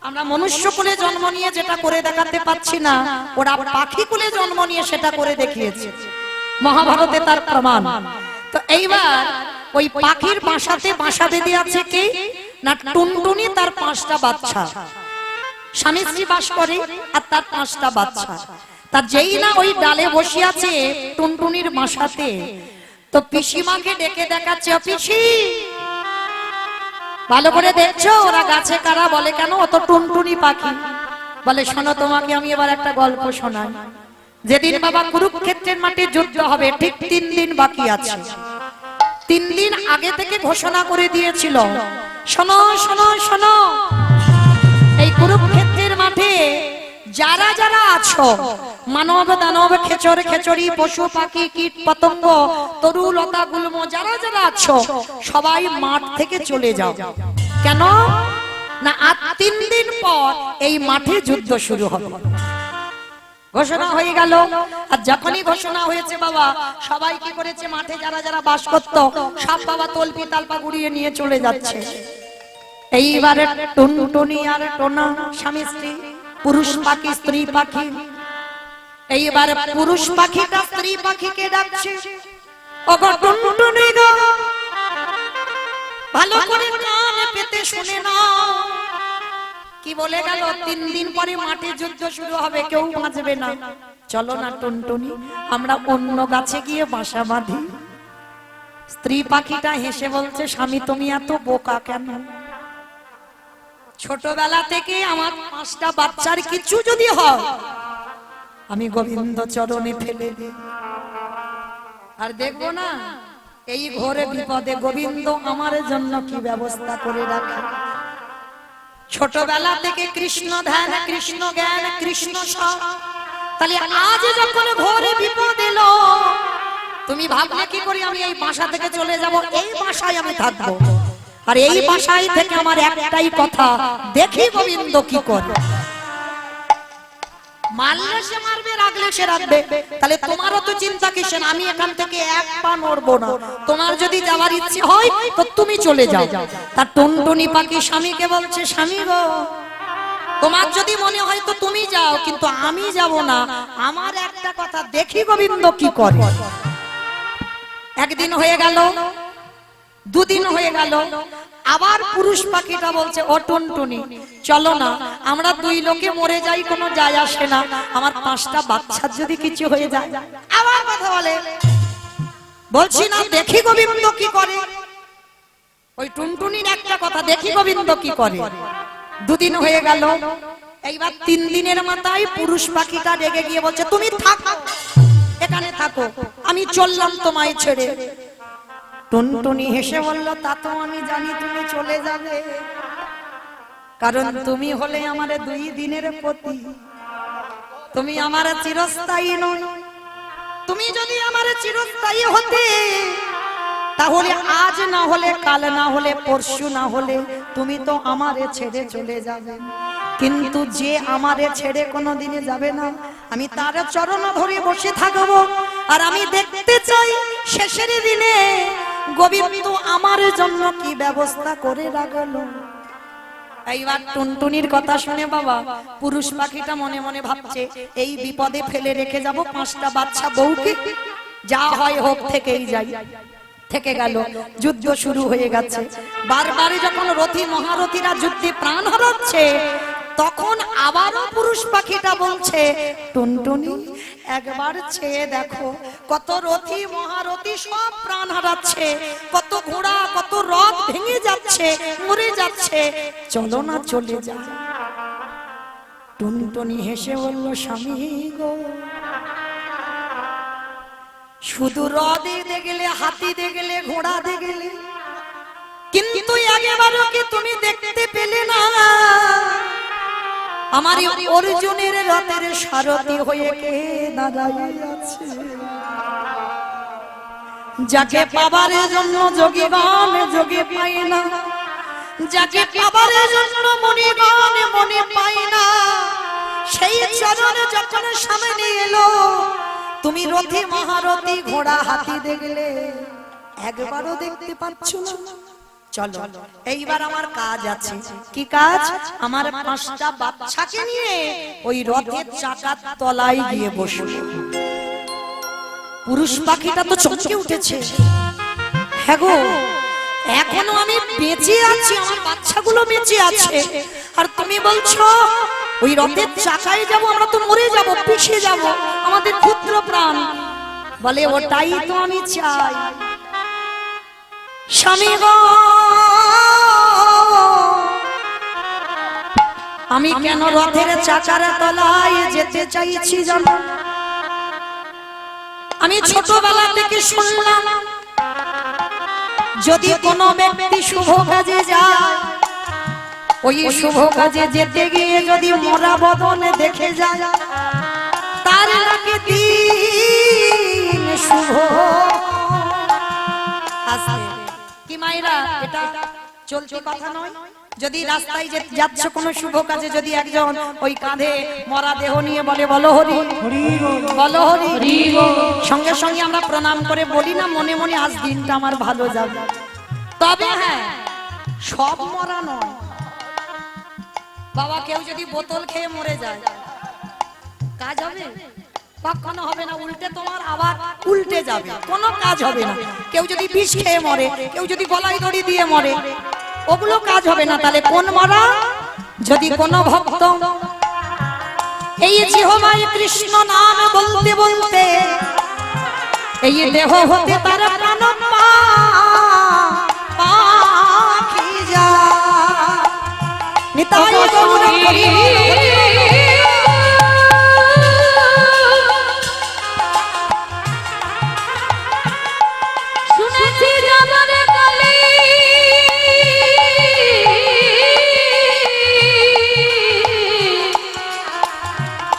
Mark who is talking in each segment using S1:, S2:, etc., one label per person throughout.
S1: আমরা মনুষ্য কুলে জন্ম নিয়ে যেটা করে দেখাতে পাচ্ছি না, ওরা পাখি কুলে জন্ম নিয়ে সেটা করে দেখিয়েছে। মহাভারতে তার প্রমাণ। তো এইবার ওই পাখির বাসাতে বাসা বেঁধে আছে কে না, টুনটুনি তার 5টা বাচ্চা, স্বামী স্ত্রী বাস করে আর তার 5টা বাচ্চা। তা যেই না ওই ডালে বসে আছে টুনটুনির বাসাতে, তো পিসিমাকে ডেকে দেখাচ্ছে, পিসি ভালো করে দেখছো ওরা গাছে কারা? বলে কেন? ও তো টুনটুনি পাখি। বলে শোনো, তোমাকে আমি এবার একটা গল্প শোনাই। যেদিন বাবা কুরুক্ষেত্রের মাঠে যুদ্ধ হবে ঠিক 3 দিন বাকি আছে। 3 দিন আগে থেকে ঘোষণা করে দিয়েছিল, শোনো শোনো শোনো, এই কুরুক্ষেত্রের মাঠে যারা যারা আছো, মানব দানব খেচর খেচরি পশু পাখি কীট পতঙ্গ তরু লতা গুল্ম যারা যারা আছো, সবাই মাঠ থেকে চলে যাও। কেন না, আর 3 দিন পর এই মাঠে যুদ্ধ শুরু হবে। ঘোষণা হয়ে গেল। আর যখনই ঘোষণা হয়েছে বাবা, সবাই কি করেছে, মাঠে যারা যারা বাস করত সব বাবা তলপি তালপা গুড়িয়ে নিয়ে চলে যাচ্ছে। এইবারে টুনটুনি আর টোনা স্বামী স্ত্রী, পুরুষ পাখি স্ত্রী পাখি, এইবার পুরুষ পাখিটা স্ত্রী পাখিকে ডাকছে, ওগো টুনটুনি গো, ভালো করে কান পেতে শুনে নাও। কি বলে গেল? 3 দিন পরে মাঠে যুদ্ধ শুরু হবে, কেউ বাঁচবে না। চলো না টুনটুনি, আমরা অন্য গাছে গিয়ে বাসা বাঁধি। স্ত্রী পাখিটা হেসে বলছে, স্বামী তুমি এত বোকা কেন? ছোটবেলা থেকে আমার 5টা বাচ্চার কিছু যদি হয়, আমি গোবিন্দ চরণে ফেলে দিই। আর দেখবো না এই ঘোরে বিপদে গোবিন্দ আমার জন্য কি ব্যবস্থা করে রাখে। ছোটবেলা থেকে কৃষ্ণ ধ্যান, কৃষ্ণ জ্ঞান, কৃষ্ণ সব। তাহলে আজ যখন ঘোরে বিপদ এলো, তুমি ভাবলে কি করি আমি এই বাসা থেকে চলে যাব? এই বাসায় আমি থাকবো, আর এই বাসায় থেকে আমার একটাই কথা, দেখি গোবিন্দ কি করে। মারলে সে মারবে, রাখলে সে রাখবে। তাহলে তোমারও তো চিন্তা কিসের? আমি এখান থেকে এক পা নড়বো না। তোমার যদি যাওয়ার ইচ্ছে হয় তো তুমি চলে যাও। তার টুনটুনি পাখি স্বামীকে বলছে, স্বামী গো, তোমার যদি মনে হয় তো তুমি যাও, কিন্তু আমি যাব না। আমার একটা কথা, দেখি গোবিন্দ কি করে। একদিন হয়ে গেল, 2 দিন হয়ে গেল, আবার পুরুষ পাখিটা বলছে, ও টুনটুনি চলো না, আমরা 2 লোকে মরে যাই, কোনো যায় আসে না, আমার 5টা বাচ্চার যদি কিছু হয়ে যায়। আবার কথা বলে, বলছি না দেখি গোবিন্দ কি করে। ওই টুনটুনির একটা কথা, দেখি গোবিন্দ কি করে। 2 দিন হয়ে গেল, এইবার 3 দিনের মাথায় পুরুষ পাখিটা রেগে গিয়ে বলছে, তুমি থাকো, এখানে থাকো, আমি চললাম তোমায় ছেড়ে। টুনটুনি হেসে বলল, তা তো আমি জানি তুমি চলে যাবে, কারণ তুমি হলে আমার 2 দিনের পতি, তুমি আমার চিরস্থায়ী নও। তুমি যদি আমার চিরস্থায়ী হতে, তাহলে আজ না হলে কাল, না হলে পরশু, না হলে তুমি তো আমারে ছেড়ে চলে যাবে। কিন্তু যে আমারে ছেড়ে কোনোদিনে যাবে না, আমি তার চরণ ধরে বসে থাকবো। আর আমি দেখতে চাই শেষের দিনে গোবিন্দ আমার জন্য কি ব্যবস্থা করে রাখলো। এইবার টুনটুনির কথা শুনে বাবা পুরুষ পাখিটা মনে মনে ভাবছে, এই বিপদে ফেলে রেখে যাব 5টা বাচ্চা বউকে, যা হয় হোক থেকেই যাই। থেকে গেল, যুদ্ধ শুরু হয়ে গেছে। বারবারে যখন রথী মহারথীরা যুদ্ধে প্রাণ হারাচ্ছে, তখন আবারও পুরুষ পাখিটা বলছে, টুনটুনি একবার চেয়ে দেখো, কত রথী মহারথী সব প্রাণ হারাচ্ছে, কত ঘোড়া কত রথ ভেঙে যাচ্ছে, মরে যাচ্ছে, চলো না চলে যা। টুনটুনি হেসে বলল, স্বামী গো, শুধু রথ দেখে গেলে, হাতি দেখে গেলে, ঘোড়া দেখে গেলে, কিন্তু একবারও কি তুমি দেখতে পেলে না আমার অর্জুনের রথের সারথি হয়ে কে দাঁড়ায় আছে? যাকে পাবার জন্য যোগীগণ যোগে পায় না, যাকে পাবার জন্য মনিগণ মনে পায় না, সেই চরণ যখন সামনে এলো, তুমি রথী মহারথী ঘোড়া হাতি দেখলে, একবারও দেখতে পাচ্ছ না। চলো এইবার আমার কাজ আছে। কি কাজ? আমার 5টা বাচ্চাকে নিয়ে ওই রথের চাকার তলায় গিয়ে বসবো। পুরুষ পাখিটা তো চমকে উঠেছে, হ্যাঁ গো এখনো আমি বেঁচে আছি, আমার বাচ্চাগুলো বেঁচে আছে, আর তুমি বলছো ওই রথের চাকায় যাব? আমরা তো মরে যাব, পিছিয়ে যাব, আমাদের পুত্র প্রাণ। বলে ওটাই তো আমি চাই স্বামী গো। আমি কেন রথের চাকার তলায় যেতে চাইছি জানো? আমি ছোটবেলা থেকে শুনলাম যদি কোনো ব্যক্তি শুভ কাজে যায়, ওই শুভ কাজে যেতে গিয়ে যদি মরা বদনে দেখে যায়, তার লাগে দিন শুভ আসে। কি মায়েরা, এটা চলতি কথা নয়? যদি রাস্তায় যাচ্ছ কোনো শুভ কাজে, যদি একজন ওই কাঁধে মরা দেহ নিয়ে বলে বলো হরি বলো হরি, সঙ্গে সঙ্গে আমরা প্রণাম করে বলি না মনে মনে আজ দিনটা আমার ভালো যাবে? তবে হ্যাঁ, সব মরা নয় বাবা। কেউ যদি বোতল খেয়ে মরে যায় কাজ হবে? কখনো হবে না, উল্টে তোমার আবার উল্টে যাবে, কোনো কাজ হবে না। কেউ যদি বিষ খেয়ে মরে, কেউ যদি গলায় দড়ি দিয়ে মরে, ওগুলো কাজ হবে না। তাহলে কোন মরা? যদি কোন ভক্ত এই জিহ্বায় কৃষ্ণ নাম বলতে বলতে এই দেহ হতে তার প্রাণ পাখি যায়, নিতাই গৌর হরি।
S2: শুনেছি জানারে কালী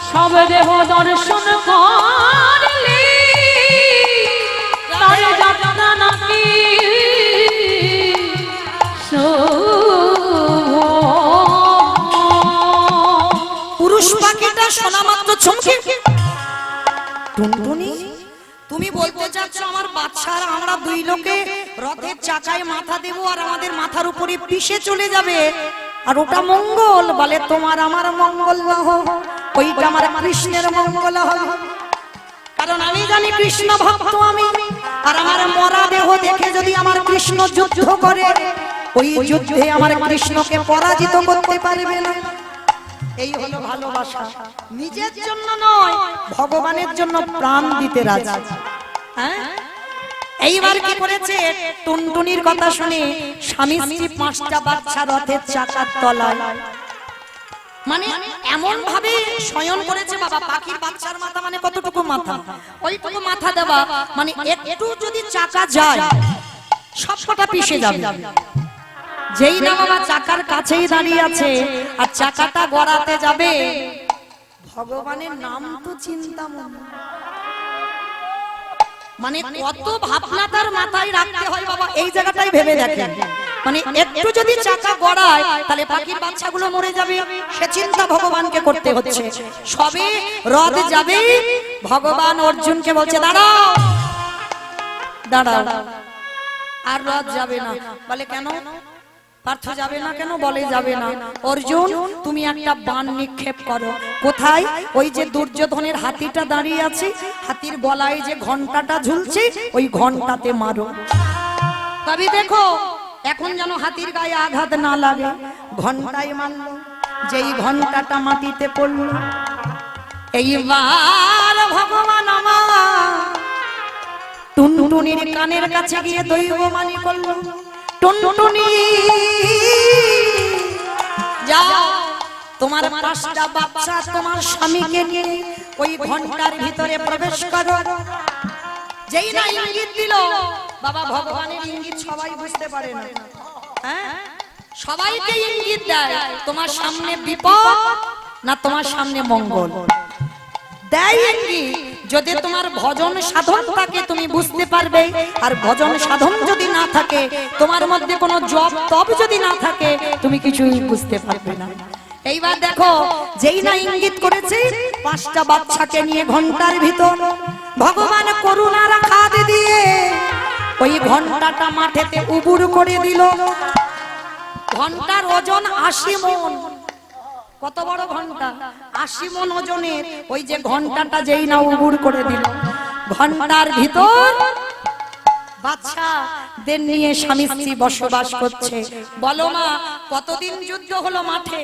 S2: সব দেহ দর্শন করলে তার যাত্রা নাকি
S1: পুরুষ পাখিটা শোনা মাত্র চমকে, টুনটুনি তুমি বলতে চাচ্ছ আমার বাচ্চারা আমরা দুই লোকে রথের চাকায় মাথা দেব আর আমাদের মাথার উপরে পিষে চলে যাবে, আর ওটা মঙ্গল? বলে তোমার আমার মঙ্গল না হোক, ওইটা আমার কৃষ্ণের মঙ্গল হবে। কারণ আমি জানি কৃষ্ণ ভক্ত আমি, আর আমার মরা দেহ দেখে যদি আমার কৃষ্ণ যুদ্ধ করে, ওই যুদ্ধে আমার কৃষ্ণকে পরাজিত করতে পারবে না। এই হলো ভালোবাসা, নিজের জন্য নয় ভগবানের জন্য প্রাণ দিতে রাজি। হ্যাঁ, এইবার কি করেছে? টুনটুনির কথা শুনে স্বামী স্ত্রী 5টা বাচ্চা রথের চাকার তলায়, মানে এমন ভাবে শয়ন করেছে বাবা। পাখির বাচ্চার মাথা মানে কতটুকু মাথা? ওইটুকু মাথা দেওয়া, মানে একটু যদি চাকা যায় সবকটা পিষে যাবে। যেই না বাবা চাকার কাছেই দাঁড়িয়ে আছে আর চাকাটা গড়াতে যাবে, ভগবানের নাম তো চিন্তা মনে, মানে কত ভাবনা তার মাথায় রাখতে হয় বাবা। এই জায়গাটাই ভেবে দেখেন, মানে একটু যদি চাকা গড়ায় তাহলে পাখির বাচ্চাগুলো মরে যাবে, সে চিন্তা ভগবানকে করতে হচ্ছে। সবে রথ যাবে, ভগবান অর্জুনকে বলছে দাঁড়াও দাঁড়াও, আর রথ যাবে না। বলে কেন? পার্থ যাবে না কেন? বলে যাবে না। অর্জুন তুমি একটা বাণ নিক্ষেপ করো। কোথায়? ওই যে দুর্যোধনের হাতিটা দাঁড়িয়ে আছে, হাতির গলায় যে ঘন্টাটা ঝুলছে, ওই ঘন্টাতে মারো। তবে দেখো এখন যেন হাতির গায়ে আঘাত না লাগে। ঘন্টায় মারলো, যেই ঘন্টাটা মাটিতে পড়লো, এইবার ভগবান আমার টুনটুনির কানের কাছে গিয়ে দৈববাণী করলো, টুনটুনি যাও তোমার 5টা বাচ্চা তোমার স্বামীকে নিয়ে ওই ঘন্টার ভিতরে প্রবেশ করো। যেই না ইঙ্গিত দিল বাবা, ভগবানের ইঙ্গিত সবাই বুঝতে পারে না। হ্যাঁ, সবাইকে ইঙ্গিত দেয় তোমার সামনে বিপদ না তোমার সামনে মঙ্গল। দেয় ইঙ্গিত, যদি তোমার ভজন সাধন থাকে তুমি বুঝতে পারবে, আর ভজন সাধন যদি না থাকে, তোমার মধ্যে কোনো জপ তপ যদি না থাকে, তুমি কিছুই বুঝতে পারবে না। এইবার দেখো যেই না ইঙ্গিত করেছে 5টা বাচ্চাকে নিয়ে ঘন্টার ভিতর, ভগবান করুণার খাদ দিয়ে ওই ঘন্টাটা মাঠেতে উবুড় করে দিল। ঘন্টার ওজন 80 মণ। কত বড় ঘন্টা? 80 মণ ওজনের ওই যে ঘন্টাটা যেই না উবুড় করে দিল, ঘন্টার ভিতর বাচ্চাদের নিয়ে স্বামী স্ত্রী বসবাস করছে। বলো মা, কতদিন যুদ্ধ হলো মাঠে?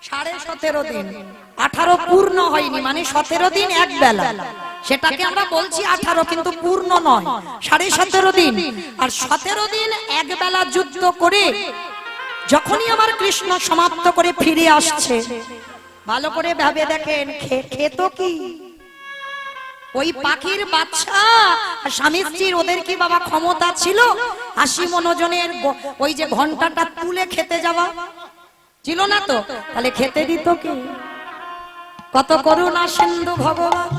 S1: 17.5 দিন। 18 পূর্ণ হয়নি, মানে 17 দিন এক বেলা। সেটাকে আমরা বলছি 18, কিন্তু পূর্ণ নয়, 17.5 দিন। আর 17 দিন এক বেলা যুদ্ধ করে যখনই আমার কৃষ্ণ সমাপ্ত করে ফিরে আসছে, ভালো করে ভেবে দেখেন খেত কি? ওই পাখির বাচ্চা স্বামী স্ত্রীর ওদের কি বাবা ক্ষমতা ছিল 80 মণ ওজনের ওই যে ঘন্টাটা তুলে খেতে যাওয়া? ছিল না তো। তাহলে খেতে দিত কে? কত করুণা সিন্ধু ভগবান।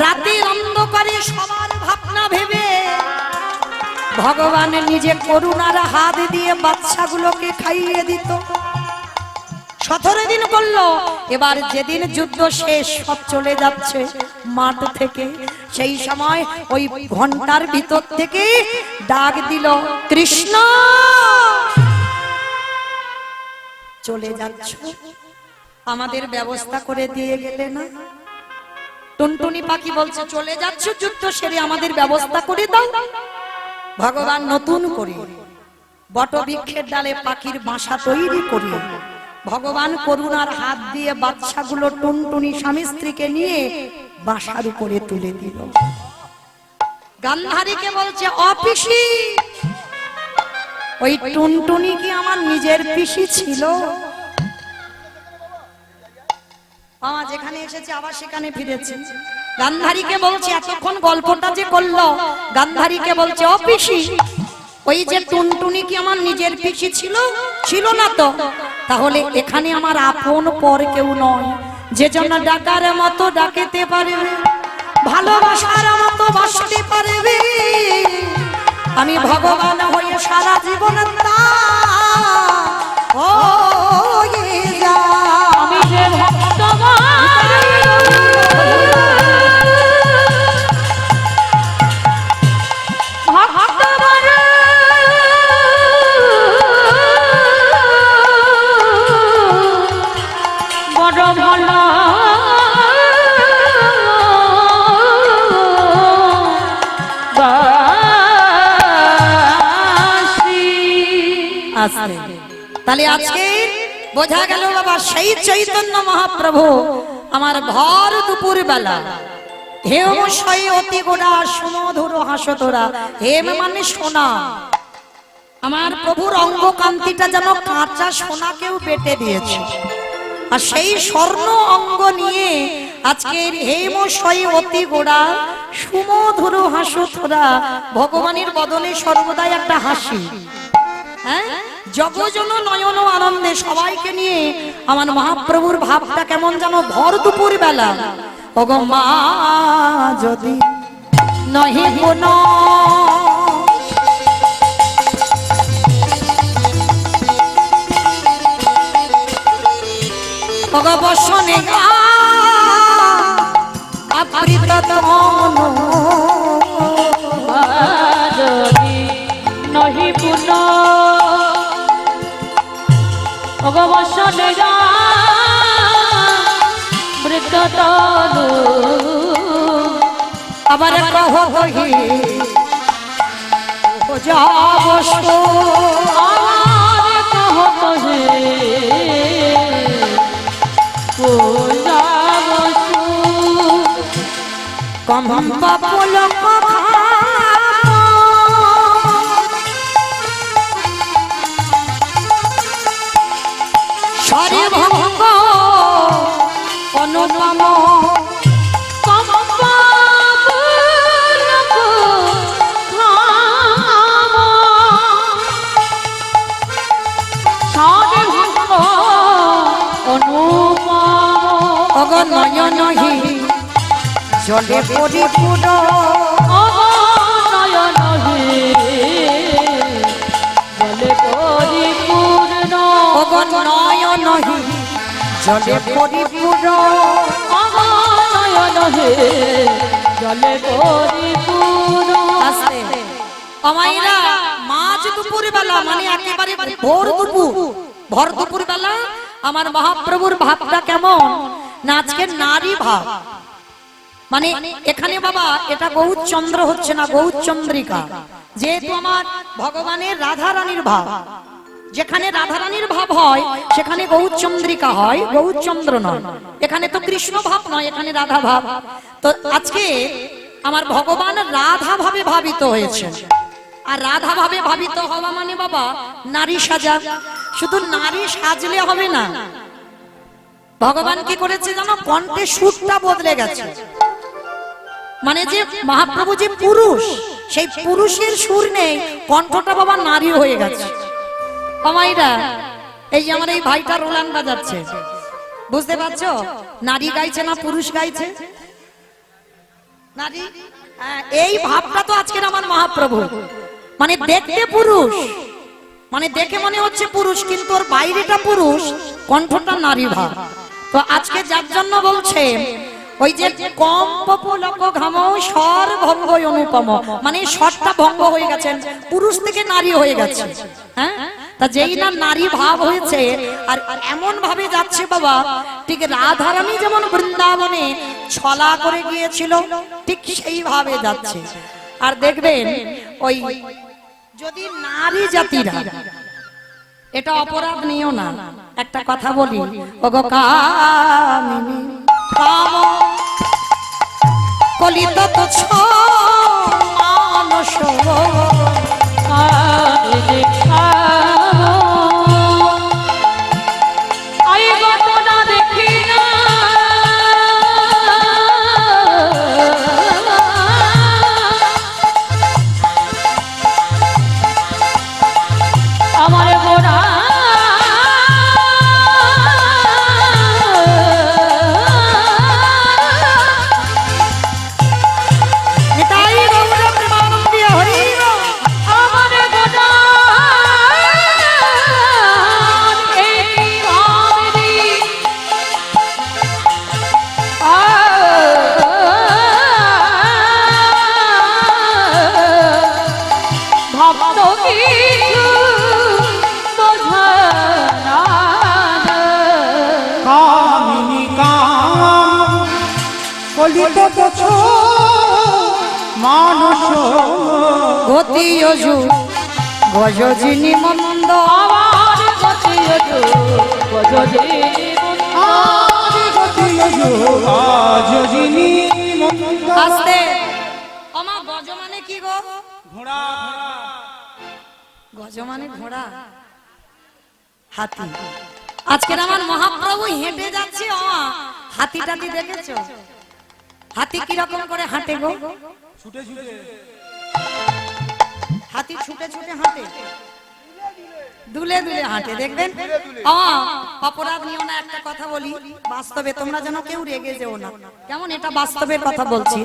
S1: রাতের অন্ধকারে সবার ভাবনা ভেবে ভগবান নিজে করুণার হাত দিয়ে বাচ্চাগুলোকে খাইয়ে দিত। 17 দিন করলো। এবার যেদিন যুদ্ধ শেষ, সব চলে যাচ্ছে মাঠ থেকে, সেই সময় ওই ঘন্টার ভিতর থেকে ডাক দিল, কৃষ্ণ চলে যাচ্ছ, আমাদের ব্যবস্থা করে দিয়ে গেলে না? টুনটুনি পাখি বলছে, চলে যাচ্ছ যুদ্ধ সেরে, আমাদের ব্যবস্থা করে দাও। ভগবান নতুন করে বটবৃক্ষের ডালে পাখির বাসা তৈরি করে ভগবান করুণার হাত দিয়ে বাচ্চাগুলো টুনটুনি স্বামী স্ত্রীকে নিয়ে বাসার উপরে তুলে দিল। গান্ধারীকে বলছে, অপিসি, ওই টুনটুনি কি আমার নিজের পিসি ছিল? আমার যেখানে এসেছে আবার সেখানে ফিরেছে। গান্ধারীকে বলছে, এতক্ষণ গল্পটা যে করলো, গান্ধারীকে বলছে, অপিসি, ওই যে টুনটুনি কি আমার নিজের পিসি ছিল? ছিল না তো। তাহলে এখানে আমার আপন পর কেউ নয়, যে জন্য ডাকার মতো ডাকেতে পারবে, ভালোবাসার মতো বাসতে পারবে। আমি ভগবান হয়ে সারা জীবন
S2: আমি যে ভক্তবান, ভক্তবান বড় ভালো
S1: আসলে। তাহলে আজকে বোঝা গেল বাবা, সেই চৈতন্য মহাপ্রভু আমার ভর দুপুর বেলা হেমশয় অতি গোড়া সুমধুর হাসতোরা। হেম মানে সোনা। আমার প্রভুর অঙ্গ কান্তিটা যেন কাঁচা সোনাকেও বেটে দিয়েছে। আর সেই স্বর্ণ অঙ্গ নিয়ে আজকের হেমশয় অতি গোড়া সুমধুর হাসতোরা, ভগবানের বদনে সর্বদাই একটা হাসি। হ্যাঁ, জগজন নয়ন আনন্দে সবাইকে নিয়ে আমার মহাপ্রভুর ভাবটা কেমন যেন ভর দুপুর বেলা। ওগো মা যদি নহি কোন ওগো বসনে আপৃত তমন
S2: যদি নহি পুন অবসনে মৃত তনু
S1: আবার কহ কহি যাবস
S2: আমার কহ কহে যাবসু
S1: কম্পা পুলক সরে ভঙ্গ অনুপম
S2: কম্পা পুলক সরে ভঙ্গ অনুপম
S1: অগ নয়নহি জলে পরিপূর্ণ
S2: নয়ন জলে পরিপূর্ণ
S1: অগ নয়নহি জলে পরিপূর্ণ
S2: নয়ন জলে পরিপূর্ণ
S1: আস্তে অমাইরা মাঝ দুপুর বেলা মানে একেবারে ভর দুপুর বেলা আমার মহাপ্রভুর ভাবটা কেমন না আজকে নারী ভাব মানে এখানে বাবা এটা গৌরচন্দ্র হচ্ছে না গৌরচন্দ্রিকা যেহেতু আমার ভগবানের রাধা রানীর ভাব যেখানে রাধা রানীর ভাব হয় সেখানে গৌরচন্দ্রিকা হয় গৌরচন্দ্র নয় এখানে তো কৃষ্ণ ভাব নয় এখানে রাধা ভাব তো আজকে আমার ভগবান রাধা ভাবে ভাবিত হয়েছে আর রাধা ভাবে ভাবিত হওয়া মানে বাবা নারী সাজা শুধু নারী সাজলে হবে না ভগবান কি করেছে জানো কণ্ঠে সুরটা বদলে গেছে মানে যে মহাপ্রভু যে পুরুষ সেই পুরুষের সুর নেই কণ্ঠটা বাবা নারী হয়ে গেছে আমাইরা এই যে আমার এই ভাইটা রোলান বাজাচ্ছে বুঝতে পারছো নারী গাইছে না পুরুষ গাইছে নারী এই ভাবটা তো আজকের আমার মহাপ্রভু মানে দেখতে পুরুষ মানে দেখে মনে হচ্ছে পুরুষ কিন্তু ওর বাইরেটা পুরুষ কণ্ঠটা নারী ভাব তো আজকে যার জন্য বলছে ওই যে কম পপুলক ঘাম স্বর ভঙ্গ অনুপম মানে স্বরটা ভঙ্গ হয়ে গেছেন পুরুষ থেকে নারী হয়ে গেছে হ্যাঁ তা যেই না নারী ভাব হয়েছে আর এমন ভাবে যাচ্ছে বাবা ঠিক রাধারানী যেমন বৃন্দাবনে ছলা করে গিয়েছিল ঠিক সেইভাবে যাচ্ছে আর দেখবেন ওই যদি নারী জাতিরা এটা অপরাধ নিও না একটা কথা বলি ওগো কামিনী কাম কলিত তো ছ মানস
S3: মানুষ
S1: গতি অজু গজজিনী মন্দ
S2: আমার গতি অজু গজজিনী
S1: আস্তে আমা গজ মানে কি গো
S3: ঘোড়া
S1: গজ মানে ঘোড়া হাতি আজকের আমার মহাপ্রভু হেঁটে যাচ্ছে হাতিটাকে দেখেছো হাতি কিরকম করে হাঁটে গো
S3: ছুটে ছুটে
S1: হাতি ছুটে ছুটে হাঁটে দুলে দুলে হাঁটে দেখবেন অপরাধ নিও না একটা কথা বলি বাস্তবে তোমরা যেন কেউ রেগে যেও না কেমন এটা বাস্তবের কথা বলছি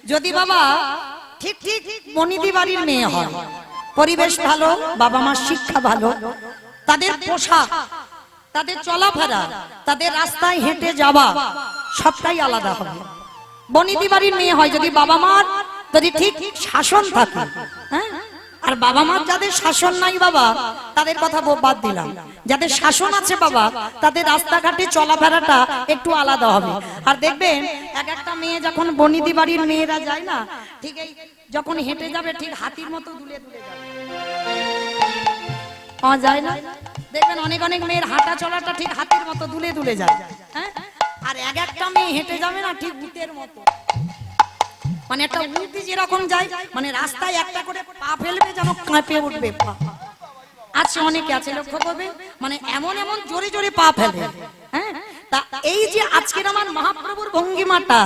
S1: যদি বাবা ঠিক ঠিক মনিদি বাড়ির মেয়ে হয় পরিবেশ ভালো বাবা মার শিক্ষা ভালো তাদের পোশাক তাদের চলাফেরা তাদের রাস্তায় হেঁটে যাওয়া সবটাই আলাদা হবে বনিদি বাড়ির মেয়ে হয় যদি বাবা মার যদি ঠিক শাসন থাকে হ্যাঁ আর বাবা মার যাদের শাসন নাই বাবা তাদের কথা বাদ দিলাম যাদের শাসন আছে বাবা তাদের রাস্তাঘাটে চলাফেরাটা একটু আলাদা হবে আর দেখবেন এক একটা মেয়ে যখন বনিদি বাড়ির মেয়েরা যায় না ঠিক এই যখন হেঁটে যাবে ঠিক হাতির মতো দুলে দুলে যাবে যায় না দেখবেন অনেক অনেক মেয়ের হাঁটা চলাটা ঠিক হাতির মতো দুলে দুলে যায় হ্যাঁ আর এক একটা মেয়ে হেঁটে যাবে না ঠিক উটের মতো মানে একটা উটি যেরকম যায় মানে রাস্তায় একটা করে পা ফেলবে যেন কাঁপে উঠবে পা আছে অনেকে আছে লক্ষ্য করবে মানে এমন এমন জোরে জোরে পা ফেলে হ্যাঁ তা এই যে আজকের আমার মহাপ্রভুর ভঙ্গিমাটা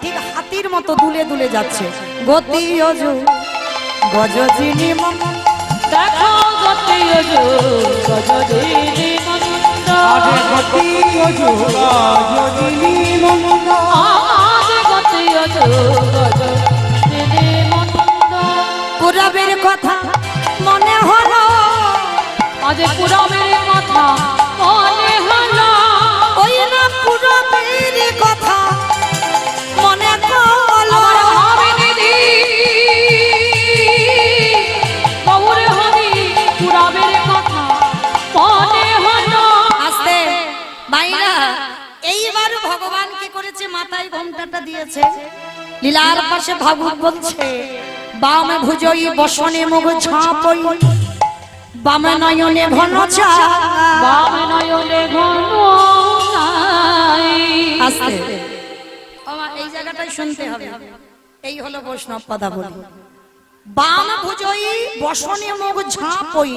S1: ঠিক হাতির মতো দুলে দুলে যাচ্ছে গতি অজু গজজিনী মন্দ
S2: দেখো গতি অজু গজজিনী মন্দ
S3: আগে গতি অজু গজজিনী মন্দ
S2: আগে গতি অজু গজজিনী মন্দ
S1: পুরবের কথা মনে হলো
S2: আজ পুরবের কথা মনে হলো
S1: ওই না পুরবের কথা মনে হলো ভগবান কি করেছে, মাথায় ঘোমটাটা দিয়েছে, লীলার পাশে ভাগবত বলছে, বাম ভুজই বসনে মুখ ঝাঁপই, বাম নয়নে ঘন চা।
S2: বাম নয়নে ঘন ছাই।
S1: আস্তে আমার এই জায়গাটাই শুনতে হবে। এই হলো বৈষ্ণব পদাবলী। বাম ভুজই বসনে মুখ ঝাঁপই,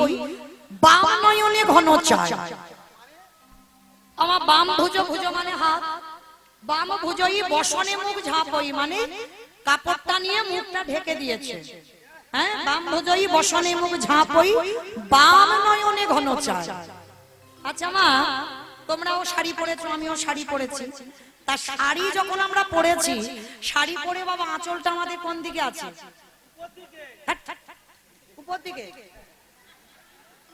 S1: বাম নয়নে ঘন চায়। আমার বাম ভুজ, ভুজ মানে হাত, বাম ভুজই বসনে মুখ ঝাঁপই মানে কাপড়টা নিয়ে মুখটা ঢেকে দিয়েছে। হ্যাঁ, বাম ভুজই বসনে মুখ ঝাঁপই, বাম নয়নে ঘন চায়। আচ্ছা মা, তোমরাও শাড়ি পরেছো, আমিও শাড়ি পরেছি। তা শাড়ি যখন আমরা পরেছি, শাড়ি পরে বাবা আঁচলটা আমাদের কোন দিকে আছে? উপর দিকে,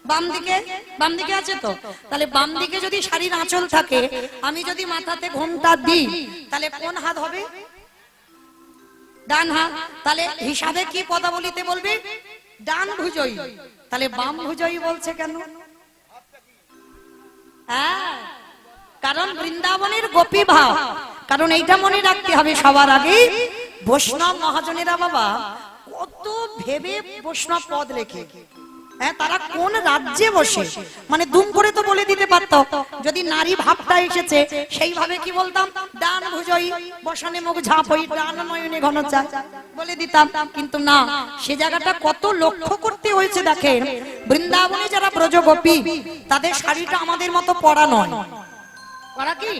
S1: বাম দিকে? বাম দিকে আছে তো। তাহলে বাম দিকে যদি শাড়ির আঁচল থাকে, আমি যদি মাথাতে ঘোমটা দিই, তাহলে কোন হাত হবে? ডান হাত। তাহলে হিসাবে কি পদাবলিতে বলবে? ডান ভুজই। তাহলে বাম ভুজই বলছে কেন? হ্যাঁ, কারণ বৃন্দাবনের গোপী ভাব। কারণ এইটা মনে রাখতে হবে সবার আগে, বৈষ্ণব মহাজনেরা বাবা কত ভেবে বৈষ্ণব পদ রেখে, হ্যাঁ, তারা কোন রাজ্যে বসে, মানে দুম করে তো বলে দিতে পারতো। যদি নারী ভাবটা এসেছে সেইভাবে কি বলতাম, ডান ভুজই বসনে মুখ ঝাঁপই, ডান নয়নে ঘন চায় বলে দিতাম। কিন্তু না, সে জায়গাটা কত লক্ষ্য করতে হয়েছে দেখেন। বৃন্দাবনে যারা ব্রজগোপী, তাদের শাড়িটা আমাদের মতো পরা নয়। পরা কি?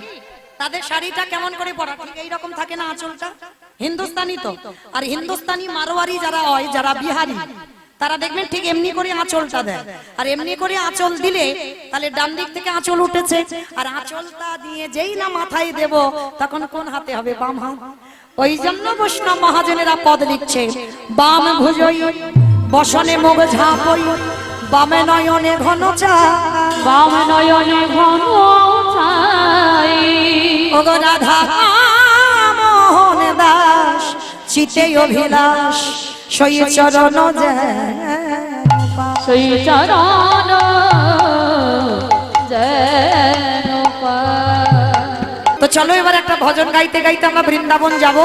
S1: তাদের শাড়িটা কেমন করে পরা? ঠিক এইরকম থাকে না আঁচলটা, হিন্দুস্তানি তো। আর হিন্দুস্তানি মারোয়ারি যারা হয়, যারা বিহারি, তারা দেখবেন ঠিক এমনি করে আঁচলটা দেয়। আর এমনি করে আঁচল দিলে তাহলে ডান দিক থেকে আঁচল উঠেছে, আর আঁচলটা দিয়ে যেই না মাথায় দেব, তখন কোন হাতে হবে? বাম হাত। ওই জন্য বৈষ্ণব মহাজনেরা পদ লিখছে, বাম ভুজই বসনে মুখ ঝাঁপই, বামে নয়নে ঘন চায়।
S2: বাম নয়নে ঘন ছাই।
S1: ওগো রাধা মোহন দাস, চিতে অভিলাষ, সই চরণ যেন পায়।
S2: সেই চরণ যেন পায়।
S1: তো চলো এবার একটা ভজন গাইতে গাইতে আমরা বৃন্দাবন যাব।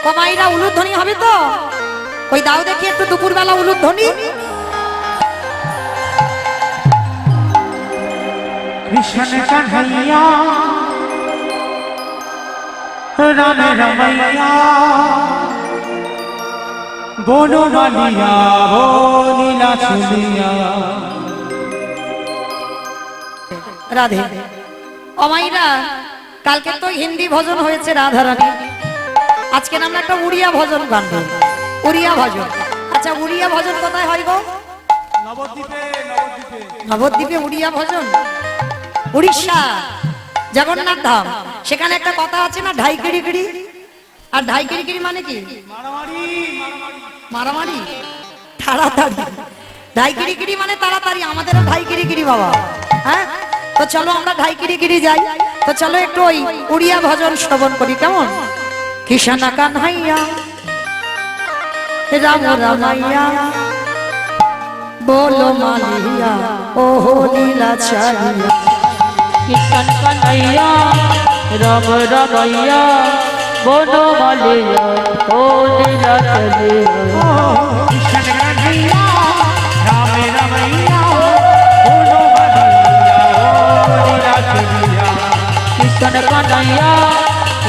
S1: কমাইরা উলুধ্বনি হবে তো? ওই দাও দেখি একটু দুপুরবেলা উলুধ্বনি।
S3: কৃষ্ণ কান্হাইয়া রাম রমैया बोलो मालिया बोलीला चलिया।
S1: রাধে। অমাইরা, কালকে তো হিন্দি ভজন হয়েছে রাধা রানী, আজকে আমরা একটা উড়িয়া ভজন গানবো। উড়িয়া ভজন। আচ্ছা, উড়িয়া ভজন কোথায় হয় গো?
S3: নবদ্বীপে, নবদ্বীপে।
S1: নবদ্বীপে উড়িয়া ভজন? উড়িষ্যা জগন্নাথ ধাম, সেখানে একটা কথা আছে না, ঢাই কিড়ি কিড়ি। আর ঢাই কিড়ি কিড়ি মানে কি?
S3: মারামারি,
S1: মারামারি, তাড়াতাড়ি। ঢাই কিড়ি কিড়ি মানে তাড়াতাড়ি। আমাদেরও ঢাই কিড়ি কিড়ি বাবা। হ্যাঁ, তো চলো আমরা ঢাই কিড়ি কিড়ি যাই। তো চলো একটু ওই উড়িয়া ভজন শ্রবণ করি, কেমন? কৃষ্ণ কানহাইয়া রাম রামাইয়া, बोलो मालिया ओ लीला चालिया।
S2: কৃষ্ণ কানাইয়া রাম রমैया, बोलो मालिया ओ लीला चलिया।
S3: कृष्ण कन्हैया राम रमैया बोलो मालिया ओ लीला चलिया।
S2: কৃষ্ণ কানাইয়া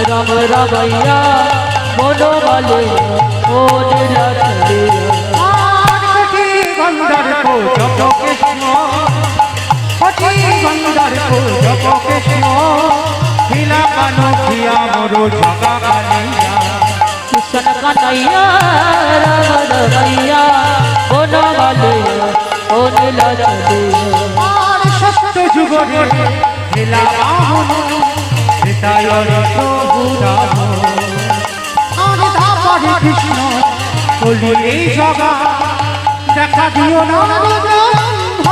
S2: রাম রমैया, बोलो मालिया ओ लीला चलिया।
S3: गंधर को जप कृष्ण, पति गंधर को जप कृष्ण, हिला कानो किया मोरो जगा कालिया।
S2: কৃষ্ণ কানাইয়া রাম রমैया, बोलो मालिया ओ लीला चलिया।
S3: और सत्य जुगरे हिला बाहुन, हिताय प्रभु राम। और धापरि कृष्ण बोलिए जगा, দেখা দিও না ব্রহ্ম।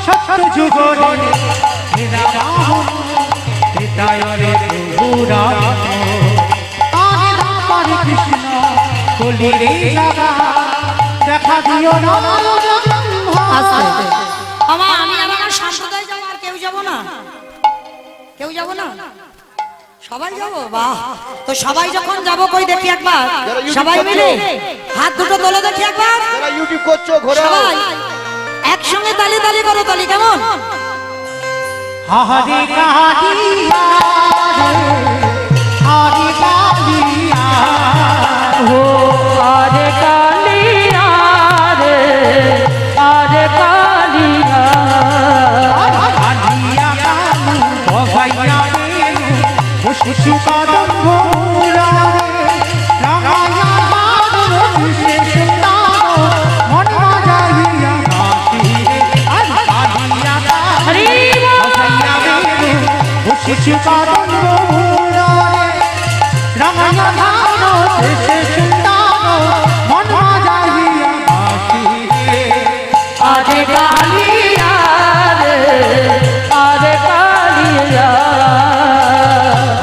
S3: সত্য যুগরে হেরা বাহন, হৃদয় রে প্রভু রাম। আরে হরে কৃষ্ণ বলিরে জাগা, দেখা দিও না ব্রহ্ম।
S1: আস্তে। আমি আমার সম্প্রদায় যাব, আর কেউ যাব না? কেউ যাবো না? সবাই যাবো? বাহ, তো সবাই যখন যাবো কই দেখি একবার সবাই মিলে হাত দুটো তোলো দেখি একবার।
S4: যারা ইউটিউব করছো ঘোরাও।
S1: সবাই একসঙ্গে তালি তালি করো, তালি কেমন?
S3: হরে কালিয়া হরে কালিয়া
S2: ও আরে কালিয়া রে আরে কালিয়া
S3: কালিয়া কালু ভগাইয়া বেনু খুশি কদম ভোলা রামায়া বাদর বিশেষ তাও মন মাজাইয়া হাসি কালিয়া
S2: হরি
S3: ভগাইয়া বেনু খুশি কদম ভোলা রামায়া বাদর বিশেষ তাও মন মাজাইয়া হাসি
S2: আরে কালিয়া রে আরে কালিয়া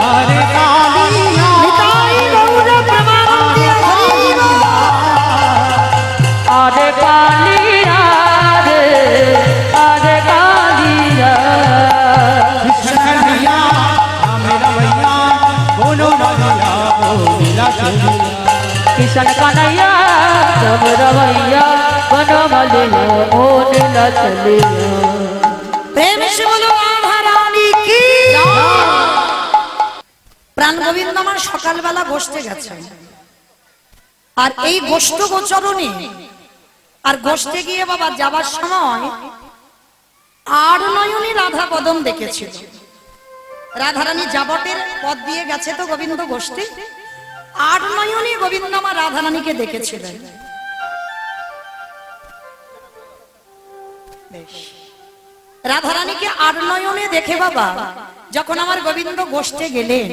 S3: হরে কালিয়া
S1: নিতাই গৌর প্রেমানন্দে হরি বল।
S2: আরে কালিয়া রে আরে কালিয়া
S3: কৃষ্ণকন্যা আমরা ভैया बोलो भैया बोला चलिया
S2: किशन कन्हैया जब रवैया बनो मलिया ओ नीला चलिया
S1: প্রেম সে বলো রাধা রানী কি। প্রাণ গোবিন্দ আমার সকালবেলা গোষ্ঠে গেছে, আর এই গোষ্ঠ গোচরণে আর গোষ্ঠে গিয়ে বাবা যাবার সময় আর নয়নী রাধা পদম দেখেছিল। রাধারানী যাবটের পথ দিয়ে গেছে তো গোবিন্দ গোষ্ঠী, আর নয়নী গোবিন্দ আমার রাধারানীকে দেখেছিলেন। বেশ, রাধারানীকে আর নয়নে দেখে বাবা যখন আমার গোবিন্দ গোষ্ঠে গেলেন,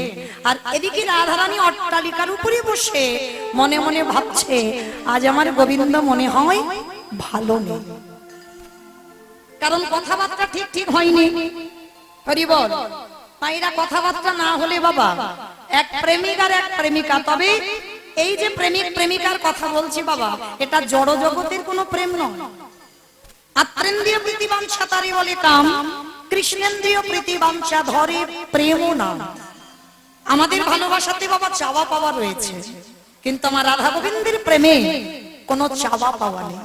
S1: আর এদিকে রাধারানী অট্টালিকার উপরে বসে মনে মনে ভাবছে আজ আমার গোবিন্দ মনে হয় ভালো নেই, কারণ কথাবার্তা ঠিক ঠিক হয়নি। হরি বল। মায়েরা কথাবার্তা না হলে বাবা এক প্রেমিক আর এক প্রেমিকা, তবে এই যে প্রেমিক প্রেমিকার কথা বলছি বাবা, এটা জড় জগতের কোনো প্রেম নয়। আত্রেন্দ্রিয় প্রীতিবাঞ্ছা তারে বলে কাম, কৃষ্ণেন্দ্রিয় প্রীতিবাঞ্ছা ধরে প্রেম নাম। আমাদের ভালোবাসাতে বাবা চাওয়া পাওয়া রয়েছে, কিন্তু আমার রাধা গোবিন্দের প্রেমে কোনো চাওয়া পাওয়া নেই।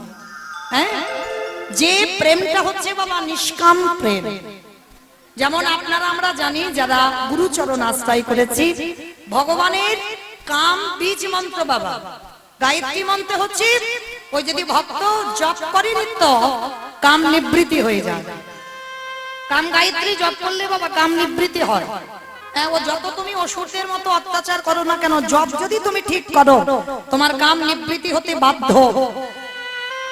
S1: হ্যাঁ, যে প্রেমটা হচ্ছে বাবা নিষ্কাম প্রেম। যেমন আপনারা আমরা জানি যারা গুরুচরণ আশ্রয় করেছি, ভগবানের কাম বীজ মন্ত্র বাবা, গায়ত্রী মন্ত্র হচ্ছে ওই যদি ভক্ত জপ করে নিত্য কাম নিবৃত্তি হয়ে যায়। কাম গায়ত্রী জপ করলে বাবা কাম নিবৃত্তি হয়। হ্যাঁ, ও যত তুমি অসুরদের মতো অত্যাচার করো না কেন, জপ যদি তুমি ঠিক করো তোমার কাম নিবৃত্তি হতে বাধ্য।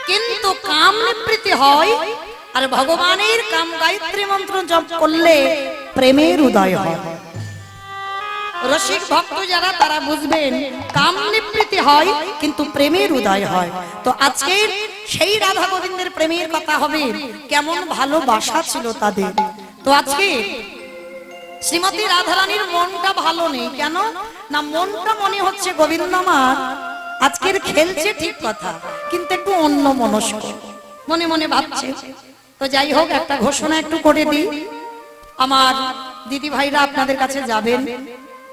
S1: কিন্তু কাম নিবৃত্তি হয় আর ভগবানের কাম গায়ত্রী মন্ত্র জপ করলে প্রেমের উদয় হয়। রসিক ভক্ত যারা তারা বুঝবেন কাম নিবৃত্তি হয় কিন্তু প্রেমের উদয় হয়। তো আজকে সেই রাধা গোবিন্দের প্রেমের কথা হবে, কেমন ভালোবাসা ছিল তাদের। তো আজকে শ্রীমতী রাধারানীর মনটা ভালো নেই কেন না, মনটা মনে হচ্ছে গোবিন্দ আমার আজকের খেলছে ঠিক কথা, কিন্তু একটু অন্য মনস্ক মনে মনে ভাবছে। তো যাই হোক, একটা ঘোষণা একটু করে দিই। আমার দিদি ভাইরা আপনাদের কাছে যাবেন,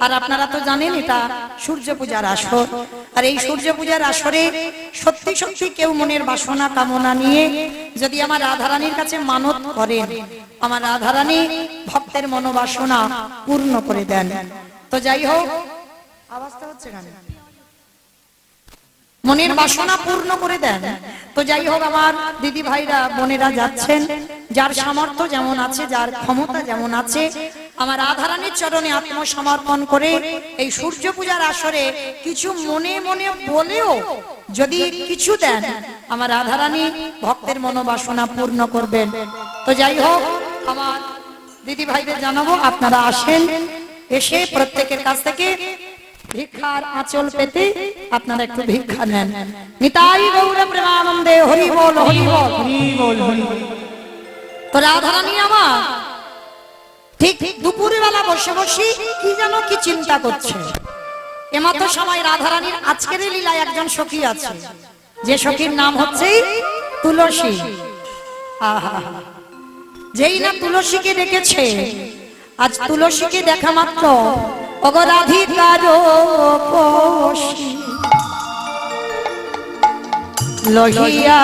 S1: আর আপনারা তো জানেন এটা সূর্য পূজার আসর, আর এই সূর্য পূজার আসরে সত্যি সত্যি কেউ মনের বাসনা কামনা নিয়ে যদি আমার রাধারানীর কাছে মানত করেন, আমার রাধারানী ভক্তের মনোবাসনা পূর্ণ করে দেন। তো যাই হোক, আওয়াজটা হচ্ছে কেন? মনের বাসনা পূর্ণ করে দেন। তো যাই হোক, আমার দিদি ভাইরা বোনেরা যাচ্ছেন, যার সামর্থ্য যেমন আছে, যার ক্ষমতা যেমন আছে, আমার রাধারানীর চরণে আত্মসমর্পণ করে এই সূর্য পূজার আসরে কিছু মনে মনে বলেও যদি কিছু দেন, আমার রাধারানী ভক্তের মনোবাসনা পূর্ণ করবেন। তো যাই হোক, আমার দিদি ভাইদের জানাবো আপনারা আসেন, এসে প্রত্যেকের কাছ থেকে ভিক্ষার আঁচল পেতে আপনারা একটু ভিক্ষা নেন। নিতাই গৌর প্রেমানন্দে হরি বল হরি বল
S3: হরি বল হরি বল।
S1: তো রাধারানী আমার ঠিক দুপুরে বেলা বসে বসে কি যেন কি চিন্তা করছে। এমতো সময় রাধারানীর আজকের লীলায় একজন সখী আছে, যে সখীর নাম হচ্ছে তুলসী। আহা, যেই না তুলসীকে ডেকেছে আজ তুলসীকে দেখা মাত্র অগরাধিকার কোষী লহিয়া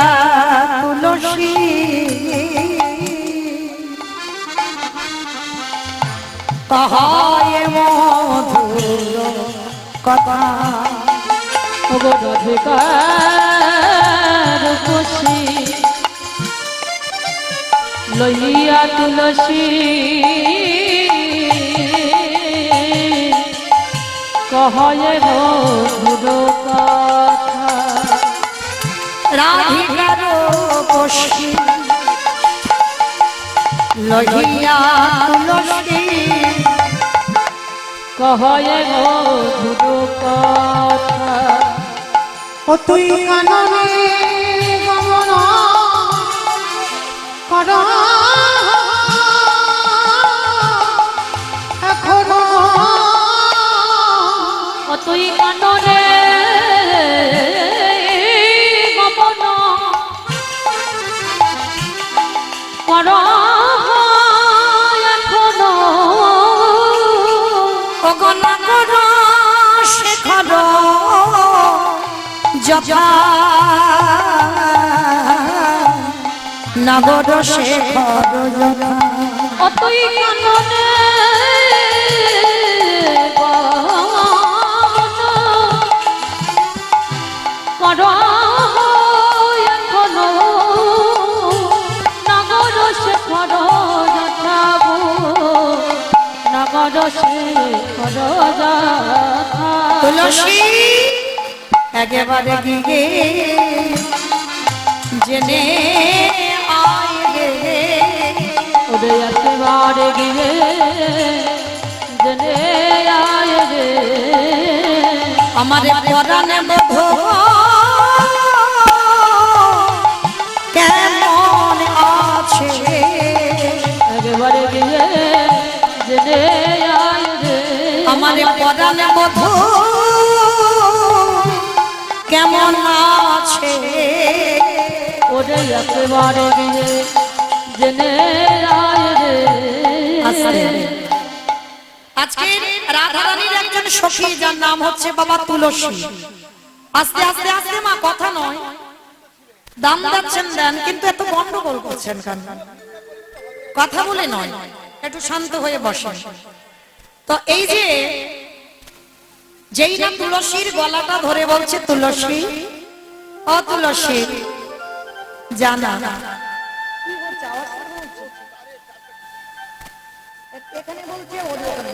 S1: তুলসী কহায় মধুর কথা
S2: অগরাধিকার কোষী লইয়া তুলসী কহয়ে মধুর কথা
S1: রাধিকার কোষী লহিয়া তুলসী
S2: কহয়ে মধুর কথা
S3: ও তুই কাননে গমন কর এখনো
S2: ও তুই কাননে গমন কর এখনো
S1: অগণগণ শেখর জপা নগর শেখর জপা
S2: ও তুই কাননে কর এখনো নগর শেখর যাবো নগর শেখর যাথা
S1: তুলসী একেবারে গিয়ে জেনে আয় রে
S2: ওরে একেবারে গিয়ে জেনে আয় রে
S1: আমার পরাণে বোধ কেমন আছে
S2: একেবারে গিয়ে জেনে আয় রে
S1: আমার পরাণে বোধ কেমন আছে
S2: ওরে একেবারে গিয়ে জেনে আয় রে
S1: আজকে রাধারানীর একজন সখী যার নাম হচ্ছে বাবা তুলসী। আস্তে আস্তে আস্তে মা কথা নয়, দাম যাচ্ছেন দেন, কিন্তু এত গন্ডগোল করছেন কেন? কথা বলে নয়, একটু শান্ত হয়ে বসেন। তো এই যে যেই না তুলসীর গলাটা ধরে বলছে তুলসী ও তুলসী জানা এখানে বলছে ওখানে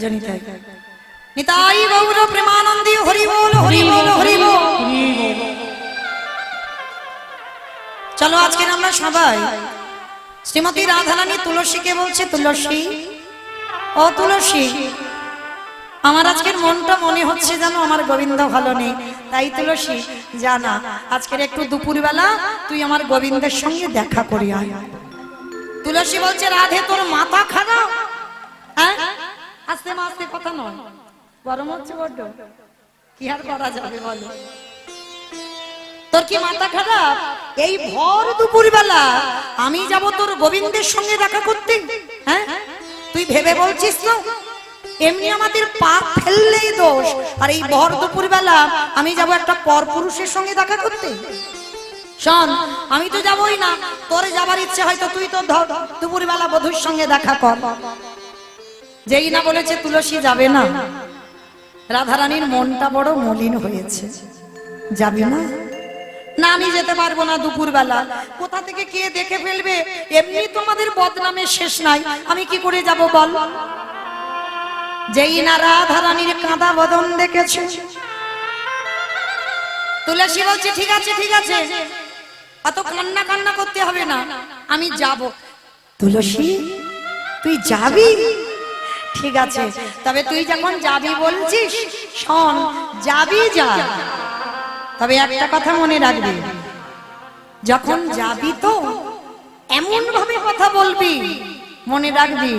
S1: জানি তাই নিতাই গৌর প্রেমানন্দী হরি বল হরি বল হরি বল। চলো আজকে আমরা সবাই শ্রীমতী রাধারানী তুলসীকে বলছে তুলসী ও তুলসী, আমার আজকের মনটা মনে হচ্ছে যেন আমার গোবিন্দ ভালো নেই, তাই তুলসী জানা আজকের একটু দুপুরবেলা তুই আমার গোবিন্দের সঙ্গে দেখা করি আয়। তুলসী বলছে রাধে তোর মাথা খারাপ, হ্যাঁ? আস্তে আস্তে কথা নয়, গরম হচ্ছে বড্ড, কি আর করা যাবে বলো? তোর কি মাথা খারাপ? এই ভর দুপুর বেলা আমি যাব তোর গোবিন্দের সঙ্গে দেখা করতে? হ্যাঁ, তুই ভেবে বলছিস তো? এমনি আমাদের পাপ ফেললেই দোষ, আর এই ভর দুপুর বেলা আমি যাব একটা পরপুরুষের সঙ্গে দেখা করতে? শোন, আমি তো যাবই না, তোর যাবার ইচ্ছে হয়তো তুই তো দুপুর বেলা বধূর সঙ্গে দেখা কর। যেই না বলেছে তুলসী যাবে না, রাধারানীর মনটা বড় মলিন হয়েছে। যাবে না? না, আমি যেতে পারবো না দুপুর বেলা। কোথা থেকে কে দেখে ফেলবে? এমনি তো আমাদের বদনামের শেষ নাই, আমি কি করে যাব বল? যেই না রাধারানীর কাঁদা বদন দেখেছে, তুলসী বলছে ঠিক আছে ঠিক আছে, অত কান্না কান্না করতে হবে না, আমি যাব। তুলসী তুই যাবি? ঠিক আছে, তবে তুই যখন যাবি বলছিস, শোন, যাবি যা, তবে একটা কথা মনে রাখবি, যখন যাবি তো এমন ভাবে কথা বলবি, মনে রাখবি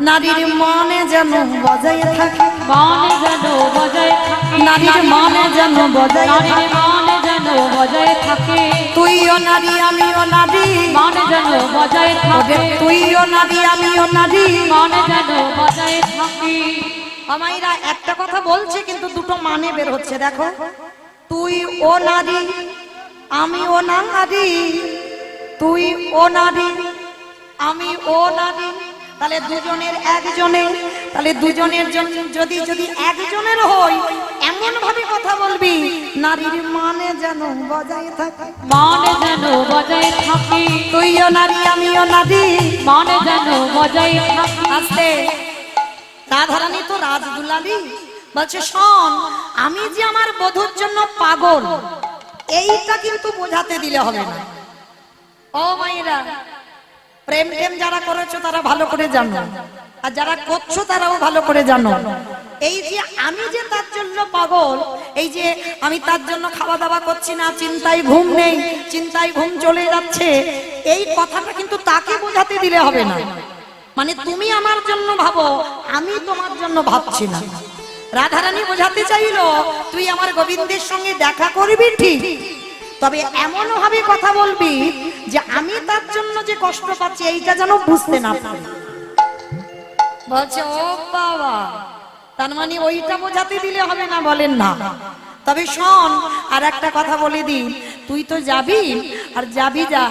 S1: নারীর মনে যেন বজায় থাকে,
S2: মনে যেন বজায় থাকে,
S1: নারীর মনে যেন বজায়
S2: নারীর
S1: থাকে,
S2: মনে যেন বজায় থাকে,
S1: তুইও নারী আমিও নারী,
S2: মনে যেন বজায় থাকে,
S1: তুইও নারী আমিও নারী,
S2: মনে যেন বজায় থাকে।
S1: আমাইরা একটা কথা বলছে কিন্তু দুটো মানে বের হচ্ছে, দেখো, তুই ও নারী আমি ও নারী, তুই ও নারী আমি ও নারী, তাহলে দুজনের একজনে, তাহলে দুজনের জন্য যদি যদি একজনের হই এমন ভাবে কথা বলবি নারীর মানে যেন বজায় থাকে,
S2: মনে যেন বজায় থাকে,
S1: তুইও নারী আমিও নারী,
S2: মনে যেন বজায় থাকে।
S1: আস্তে, রাধারানী তো রাজদুলালি, বলছে শোন, আমি যে আমার বধূর জন্য পাগল এইটা কিন্তু বোঝাতে দিলে হবে না। ও মায়েরা, প্রেম টেম যারা করেছো তারা ভালো করে জানো, আর যারা করছো তারাও ভালো করে জানো, এই যে আমি যে তার জন্য পাগল, এই যে আমি তার জন্য খাওয়া দাওয়া করছি না, চিন্তায় ঘুম নেই, চিন্তায় ঘুম চলে যাচ্ছে, এই কথাটা কিন্তু তাকে বোঝাতে দিলে হবে না। মানে তুমি আমার জন্য ভাবো, আমি তোমার জন্য ভাবছি না। রাধারানী বোঝাতে চাইলো তুই আমার গোবিন্দের সঙ্গে দেখা করবি ঠিক, তবে এমন ভাবে কথা বলবি যে আমি তার জন্য যে কষ্ট পাচ্ছি এইটা যেন বুঝতে না পারি। বলছে ও বাবা, তার মানে ওইটা বোঝাতে দিলে হবে না? বলেন না। তবে শোন, আর একটা কথা বলে দিই, তুই তো যাবি, আর যাবি যা,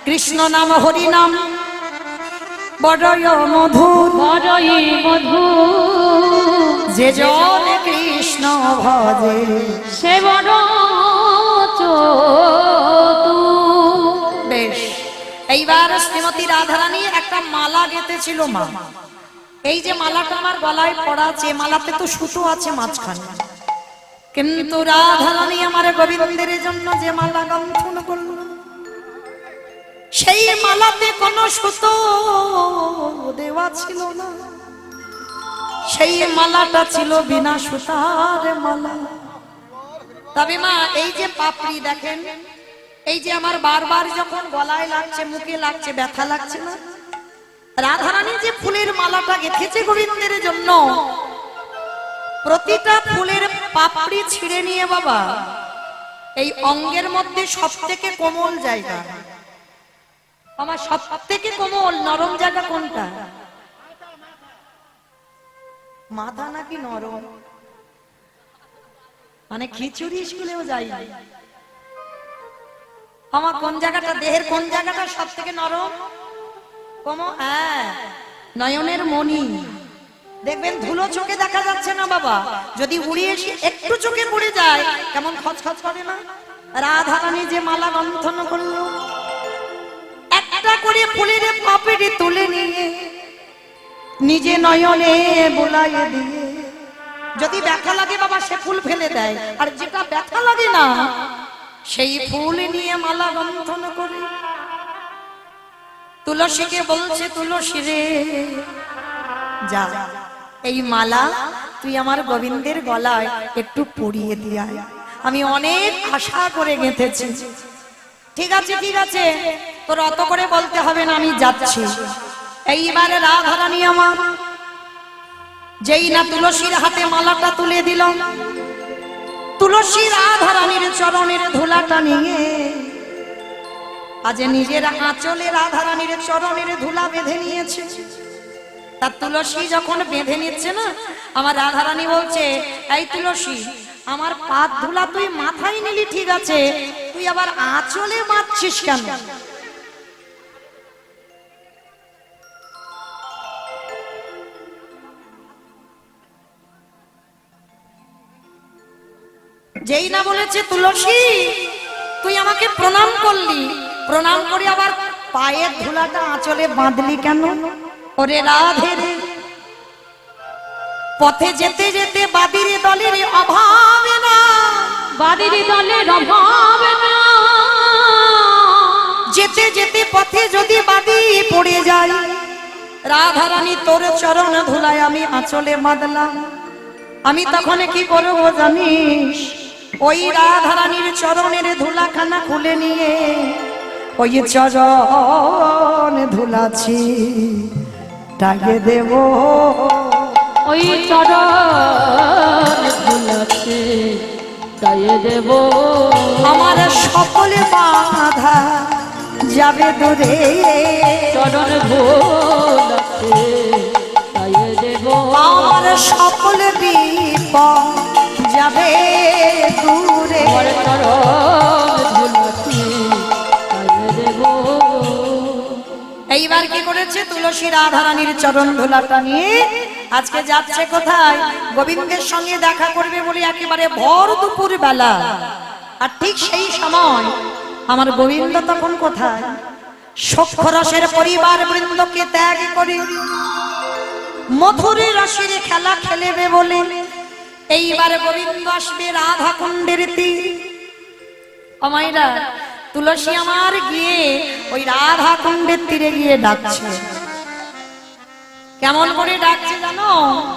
S1: কৃষ্ণ নাম হরি নাম বড়ই মধুর,
S2: বড়ই মধু,
S1: যে জন কৃষ্ণ ভজে
S2: সে বড় চতু।
S1: বেশ, এইবার শ্রীমতী রাধারানী একটা মালা গেঁথেছিল মা। এই যে মালাটা আমার গলায় পড়া আছে, মালাতে তো সুতো আছে মাঝখানে, কিন্তু রাধারানী আমার গোবিন্দের জন্য যে মালা গন্থন করল, সেই মালাতে কোনো সুতো দেওয়া ছিল না, সেই মালাটা ছিল বিনা সুতার মালা। তবে মা, এই যে পাপড়ি দেখেন, এই যে আমার বারবার যখন গলায় লাগছে, মুখে লাগছে, ব্যথা লাগছে না, রাধারানী যে ফুলের মালাটা গেঁথেছে গোবিন্দের জন্য, প্রতিটা ফুলের পাপড়ি ছিঁড়ে নিয়ে বাবা এই অঙ্গের মধ্যে সব থেকে কোমল জায়গা, আমার সব থেকে কোমল নরম জায়গা কোনটা? মাথা নাকি নরম? মানে খিচুড়ি স্কুলেও যাই, আমার কোন জায়গাটা, দেহের কোন জায়গাটা সব থেকে নরম? হ্যাঁ, নয়নের মণি। দেখবেন ধুলো চোখে দেখা যাচ্ছে না বাবা, যদি উড়িয়ে এসে একটু চোখে পড়ে যায় কেমন খচখচ করে না? রাধারানী যে মালা গন্থন করলো, একটা করে ফুলের পাপড়ি তুলে নিয়ে নিজে নয়নে বোলাইয়ে দিয়ে, যদি ব্যথা লাগে বাবা সে ফুল ফেলে দেয়, আর যেটা ব্যথা লাগে না সেই ফুল নিয়ে মালা গন্থন করে তুলসীকে বলছে, তুলসী রে যা, এই মালা তুই আমার গোবিন্দের গলায় একটু পরিয়ে দিয়া, আমি অনেক আশা করে গেঁথেছি। ঠিক আছে ঠিক আছে, তোর অত করে বলতে হবে না, আমি যাচ্ছি। এইবারে রাধারানী আমার যেই না তুলসীর হাতে মালাটা তুলে দিল, তুলসী রাধা রানীর চরণের ধুলাটা নিয়ে আজ নিজের আঁচলে রাধা রানীর চরণের ধুলা বেঁধে নিয়েছে। তার তুলসী যখন বেঁধে নিচ্ছে না, আমার রাধা রানী বলছে, এই তুলসী, আমার পাত ধুলা তুই মাথায় নিলি ঠিক আছে, তুই আবার আঁচলে বাঁধছিস কেন? যেই না বলেছে তুলসী তুই আমাকে প্রণাম করলি, প্রণাম করে আবার পায়ের ধুলাটা আঁচলে বাঁধলি কেন? ওরে রাধে রে, পথে যেতে যেতে বাদির দলের অভাবে না,
S2: বাড়ির দলের অভাবে না,
S1: যেতে যেতে পথে যদি বাদি পড়ে যায়, রাধা রানী তোর চরণ ধুলায় আমি আঁচলে বাঁধলাম, আমি তখন কি করবো জানিস? ওই রাধা রানীর চরণের ধুলাখানা খুলে নিয়ে ওই চরণ ধুলাছি টাকে দেব,
S2: ওই চরণ ধুলাছে গায়ে দেব,
S1: আমার সকল বাধা যাবে দূরে,
S2: চরণ ধুলাছে গায়ে দেব,
S1: আমার সকল বিপদ যাবে দূরে।
S2: আমার চরণ ধুলাছে গায়ে দেব।
S1: এইবার কি করেছে? তুলসী রাধা রানীর চরণ ধুলাটা নিয়ে আজকে যাচ্ছে কোথায়? গোবিন্দের সঙ্গে দেখা করবে বলে একেবারে ভর দুপুর বেলা। আর ঠিক সেই সময় আমার গোবিন্দ তখন কোথায়? সখ্যরসের পরিবার বৃন্দকে ত্যাগ করে মধুর রসের খেলা খেলেবে বলে এইবার গোবিন্দ আসবে রাধা কুণ্ডের তীর। আমাইরা তুলসী আমার গিয়ে ওই রাধা কুণ্ডের তীরে গিয়ে ডাকছে। কেমন করে ডাকছে জানো?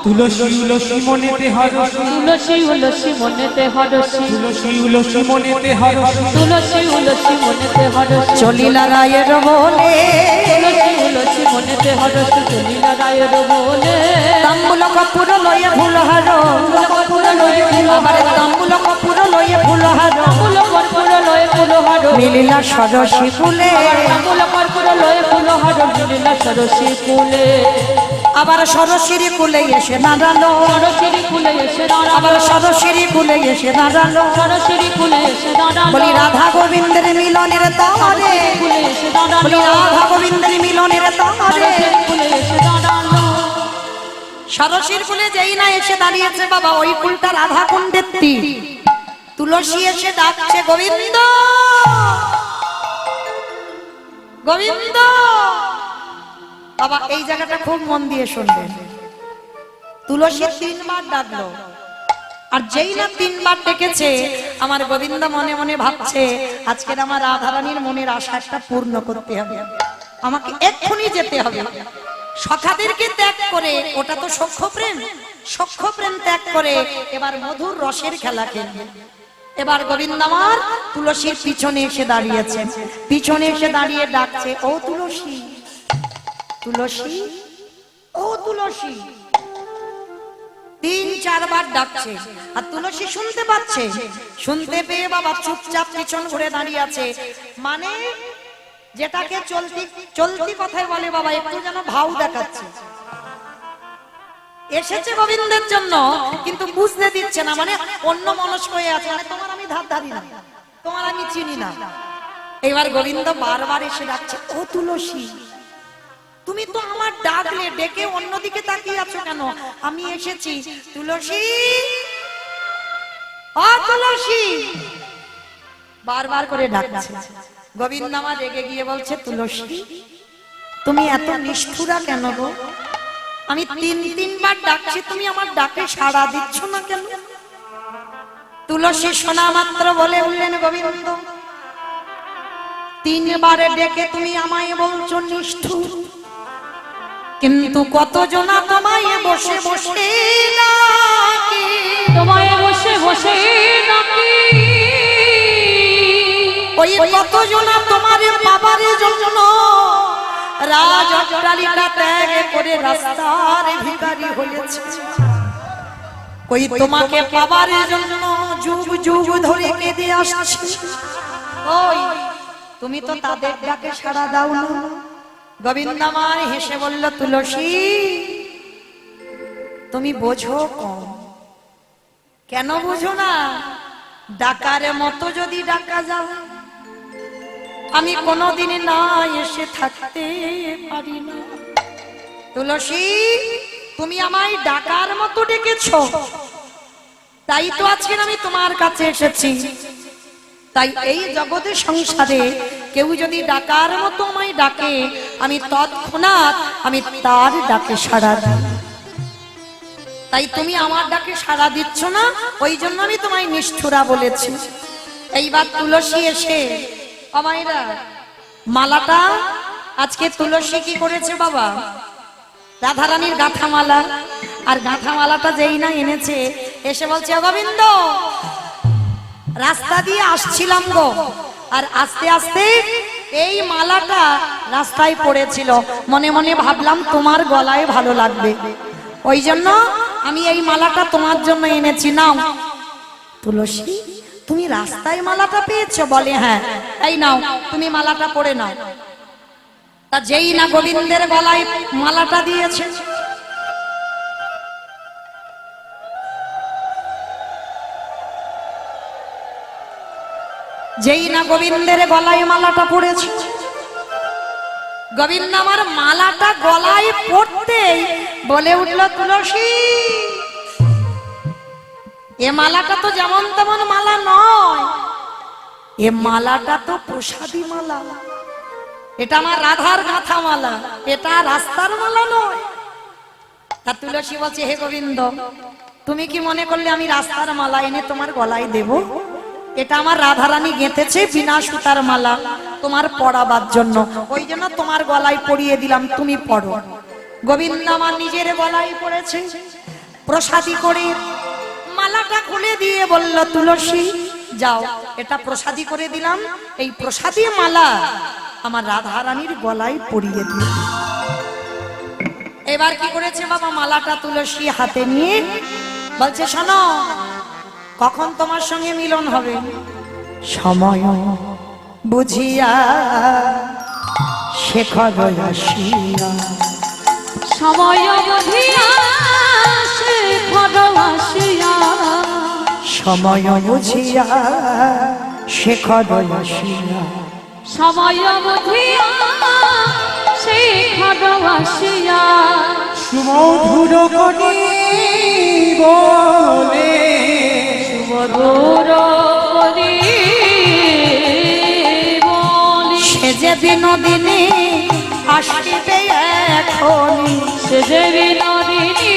S3: তুলসী উলসী মনেতে হরসি,
S2: তুলসী উলসী মনেতে হরসি,
S3: তুলসী উলসী মনেতে হরসি,
S2: তুলসী উলসী মনেতে হরসি,
S1: চলিলা রায়ের বলে
S2: তুলসী উলসী মনেতে হরসি, চলিলা রায়ের বলে,
S1: তাম্বুল কপুর লয়ে ফুলহার,
S2: কর্পূর লয়ে
S1: আবার তাম্বুল কপুর লয়ে ফুলহার,
S2: ফুল কর্পূর লয়ে ফুলহার,
S1: মিলিলা সরসী ফুলে,
S2: ফুল কর্পূর লয়ে ফুলহার, মিলিলা সরসী ফুলে,
S1: আবার সরসির কুলে এসে দাঁড়ালো,
S2: সরসিরি ফুলে এসে দাঁড়ালো,
S1: আবার সরসির কুলে এসে দাঁড়ালো।
S2: সরসিরি ফুলে এসে দাঁড়ালো,
S1: বলি রাধা গোবিন্দের মিলনের তরে,
S2: ফুলে এসে
S1: বলি
S2: দাঁড়ালো,
S1: রাধা গোবিন্দের মিলনের তরে।
S2: সরসিরি ফুলে এসে দাঁড়ালো,
S1: সরসির কুলে যেই না এসে দাঁড়িয়েছে বাবা, ওই কুলটা রাধা কুণ্ডের তীর। তুলসী এসে ডাকছে, গোবিন্দ গোবিন্দ। বাবা এই জায়গাটা খুব মন দিয়ে শুনবেন। তুলসী তিনবার ডাকলো, আর যেই না তিনবার ডেকেছে আমার গোবিন্দ মনে মনে ভাবছে, আজকের আমার রাধারানীর মনের আশাটা পূর্ণ করতে হবে, আমাকে এক্ষুনি যেতে হবে। সখাদেরকে ত্যাগ করে, ওটা তো সখ্য প্রেম, সখ্য প্রেম ত্যাগ করে এবার মধুর রসের খেলা খেলবে। এবার গোবিন্দ আমার তুলসীর পিছনে এসে দাঁড়িয়েছে, পিছনে এসে দাঁড়িয়ে ডাকছে, ও তুলসী, তুলসী, ও তুলসী। তিন চারবার ডাকছে, আর তুলসী শুনতে পাচ্ছে। শুনতে পেয়ে বাবা চুপচাপ পিছন ঘুরে দাঁড়িয়ে আছে। মানে যেটাকে চলতি চলতি কথায় বলে বাবা, একটু যেন ভাও দেখাচ্ছে। এসেছে গোবিন্দের জন্য কিন্তু বুঝতে দিচ্ছে না, মানে অন্য মনস্ক হয়ে আছে, মানে তোমার আমি ধার ধারি না, তোমার আমি চিনি না। এবার গোবিন্দ বারবার এসে ডাকছে, ও তুলসী, তুমি তো আমার ডাকলে, ডেকে অন্যদিকে তাকিয়ে আছো কেন? আমি এসেছি। তুলসী, ও তুলসী, বারবার করে ডাকছে। গোবিন্দ আমার রেগে গিয়ে বলছে, তুলসী তুমি এত নিষ্ঠুরা কেন গো? আমি তিনবার ডাকছি, তুমি আমার ডাকে সাড়া দিচ্ছ না কেন? তুলসী শোনা মাত্র বলে উঠলেন, গোবিন্দ তিনবারে ডেকে তুমি আমায় বলছো নিষ্ঠুর, কিন্তু কতজনা তোমায় বসে বসে ডাকে,
S2: তোমায় বসে বসে নাকি,
S1: ওই কতজনা তোমার বাবার জন্য রাজ অট্টালিকা ত্যাগ করে রাস্তার ভিখারি হয়েছে। ওই তোমাকে পাবার জন্য যুগ যুগ ধরে কেঁদে আসছে। ওই তুমি তো তাদের ডাকে সাড়া দাও না। গোবিন্দ আমার হেসে বলল, তুলসী তুমি বোঝো কম। কেন বোঝো না? ডাকার মতো যদি ডাকা যাও, আমি কোনোদিন না এসে থাকতে পারি না। তুলসী তুমি আমায় ডাকার মতো ডেকেছো, তাই তো আজকে আমি তোমার কাছে এসেছি। তাই এই জগতের সংসারে কেউ যদি ডাকার মতো আমায় ডাকে, আমি তৎক্ষণাৎ আমি তার ডাকে সাড়া দিই। তাই তুমি আমার ডাকে সাড়া দিচ্ছ না, ওই জন্য আমি তোমায় নিষ্ঠুরা বলেছি। এইবার তুলসী এসে আমায়রা মালাটা, আজকে তুলসী কি করেছে বাবা? রাধারানীর গাঁথা মালা, আর গাঁথা মালাটা যেই না এনেছে, এসে বলছে, গোবিন্দ রাস্তা দিয়ে আসছিলাম গো, আর আস্তে আস্তে এই মালাটা রাস্তায় পড়েছিল, মনে মনে ভাবলাম তোমার গলায় ভালো লাগবে, ওই জন্য আমি এই মালাটা তোমার জন্য এনেছি, নাও। তুলসী তুমি রাস্তায় মালাটা পেয়েছো? বলে হ্যাঁ। এই নাও তুমি মালাটা পরে নাও। তা যেই না গোবিন্দের গলায় মালাটা দিয়েছে, যেই না গোবিন্দের গলায় মালাটা পড়েছে, গোবিন্দ আমার মালাটা গলায় পড়তেই বলে উঠল, তুলসী এ মালাটা তো যেমন তেমন মালা নয়, এ মালাটা তো প্রসাদী মালা, এটা আমার রাধার গাঁথা মালা, এটা রাস্তার মালা নয়। তা তুলসী বলছে, হে গোবিন্দ তুমি কি মনে করলে আমি রাস্তার মালা এনে তোমার গলায় দেব? এটা আমার রাধারানী গেঁথেছে বিনা সুতার মালা তোমার পরাবার জন্য, ওই জন্য তোমার গলায় পরিয়ে দিলাম, তুমি পড়ো। গোবিন্দ আমার নিজের গলায় পড়েছে, প্রসাদী করে মালাটা খুলে দিয়ে বলল, তুলসী যাও এটা প্রসাদী করে দিলাম, এই প্রসাদী মালা আমার রাধারানীর গলায় পরিয়ে দিল। এবার কি করেছে বাবা? মালাটা তুলসী হাতে নিয়ে বলছে, শোনো কখন তোমার সঙ্গে মিলন হবে? সময় বুঝিয়া শেখর আসিয়া,
S2: সময় বুঝিয়া শেখর আসিয়া,
S1: সময় বুঝিয়া শেখর আসিয়া,
S2: সময় বুঝিয়া শেখর আসিয়া,
S3: সুমধুর করি বলে,
S2: সুমধুর করি বলি,
S1: সে যে বিনোদিনী আসিবে এখনি,
S2: সে যে বিনোদিনী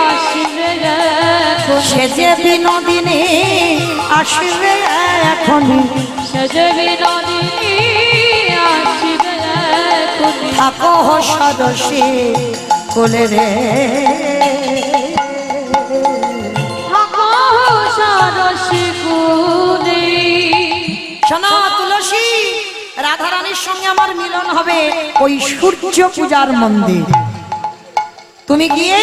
S2: আসিবে এখন,
S1: সে যে বিনোদিনী আসিবে এখনি,
S2: সে যে বিনোদিনী আসিবে এখন,
S1: থাকো সদস্যে কোলে রে,
S2: থাকো সরসী কুলে।
S1: শোনো তুলসী, রাধারানীর সঙ্গে আমার মিলন হবে ওই সূর্য পূজার মন্দির, তুমি গিয়ে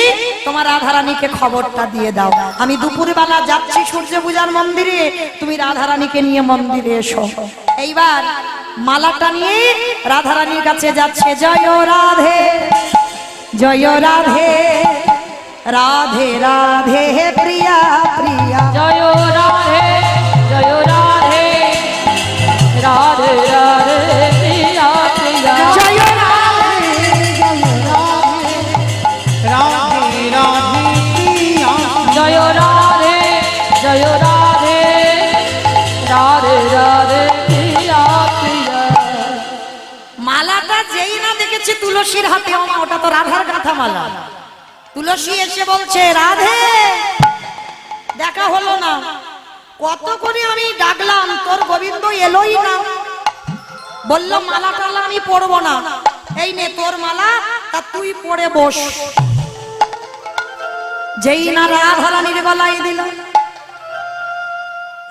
S1: তোমার রাধারানীকে খবরটা দিয়ে দাও, আমি দুপুরবেলা যাচ্ছি সূর্য পূজার মন্দিরে, তুমি রাধারানীকে নিয়ে মন্দিরে এসো। এইবার মালাটা নিয়ে রাধারানীর কাছে যাচ্ছে, জয় রাধে জয় রাধে, রাধে রাধে প্রিয়া প্রিয়া,
S2: জয় রাধে জয় রাধে, রাধে রাধে প্রিয়া প্রিয়া,
S1: জয় রাধে
S3: রাধে রাধে
S2: জয় রাধে জয় রাধে, রাধে রাধে প্রিয়া প্রিয়া।
S1: মালাটা যেই না দেখেছে তুলসীর হাতে, ওটা তো রাধার গাঁথা মালা। তুলসী এসে বলছে, রাধে দেখা হলো না, কত করে আমি ডাকলাম তোর গোবিন্দ এলোই না। বলল মালা টালা আমি পরবো না, এই নে তোর মালা, তা তুই পরে বস। যেই না রাধারানীর গলায় দিল,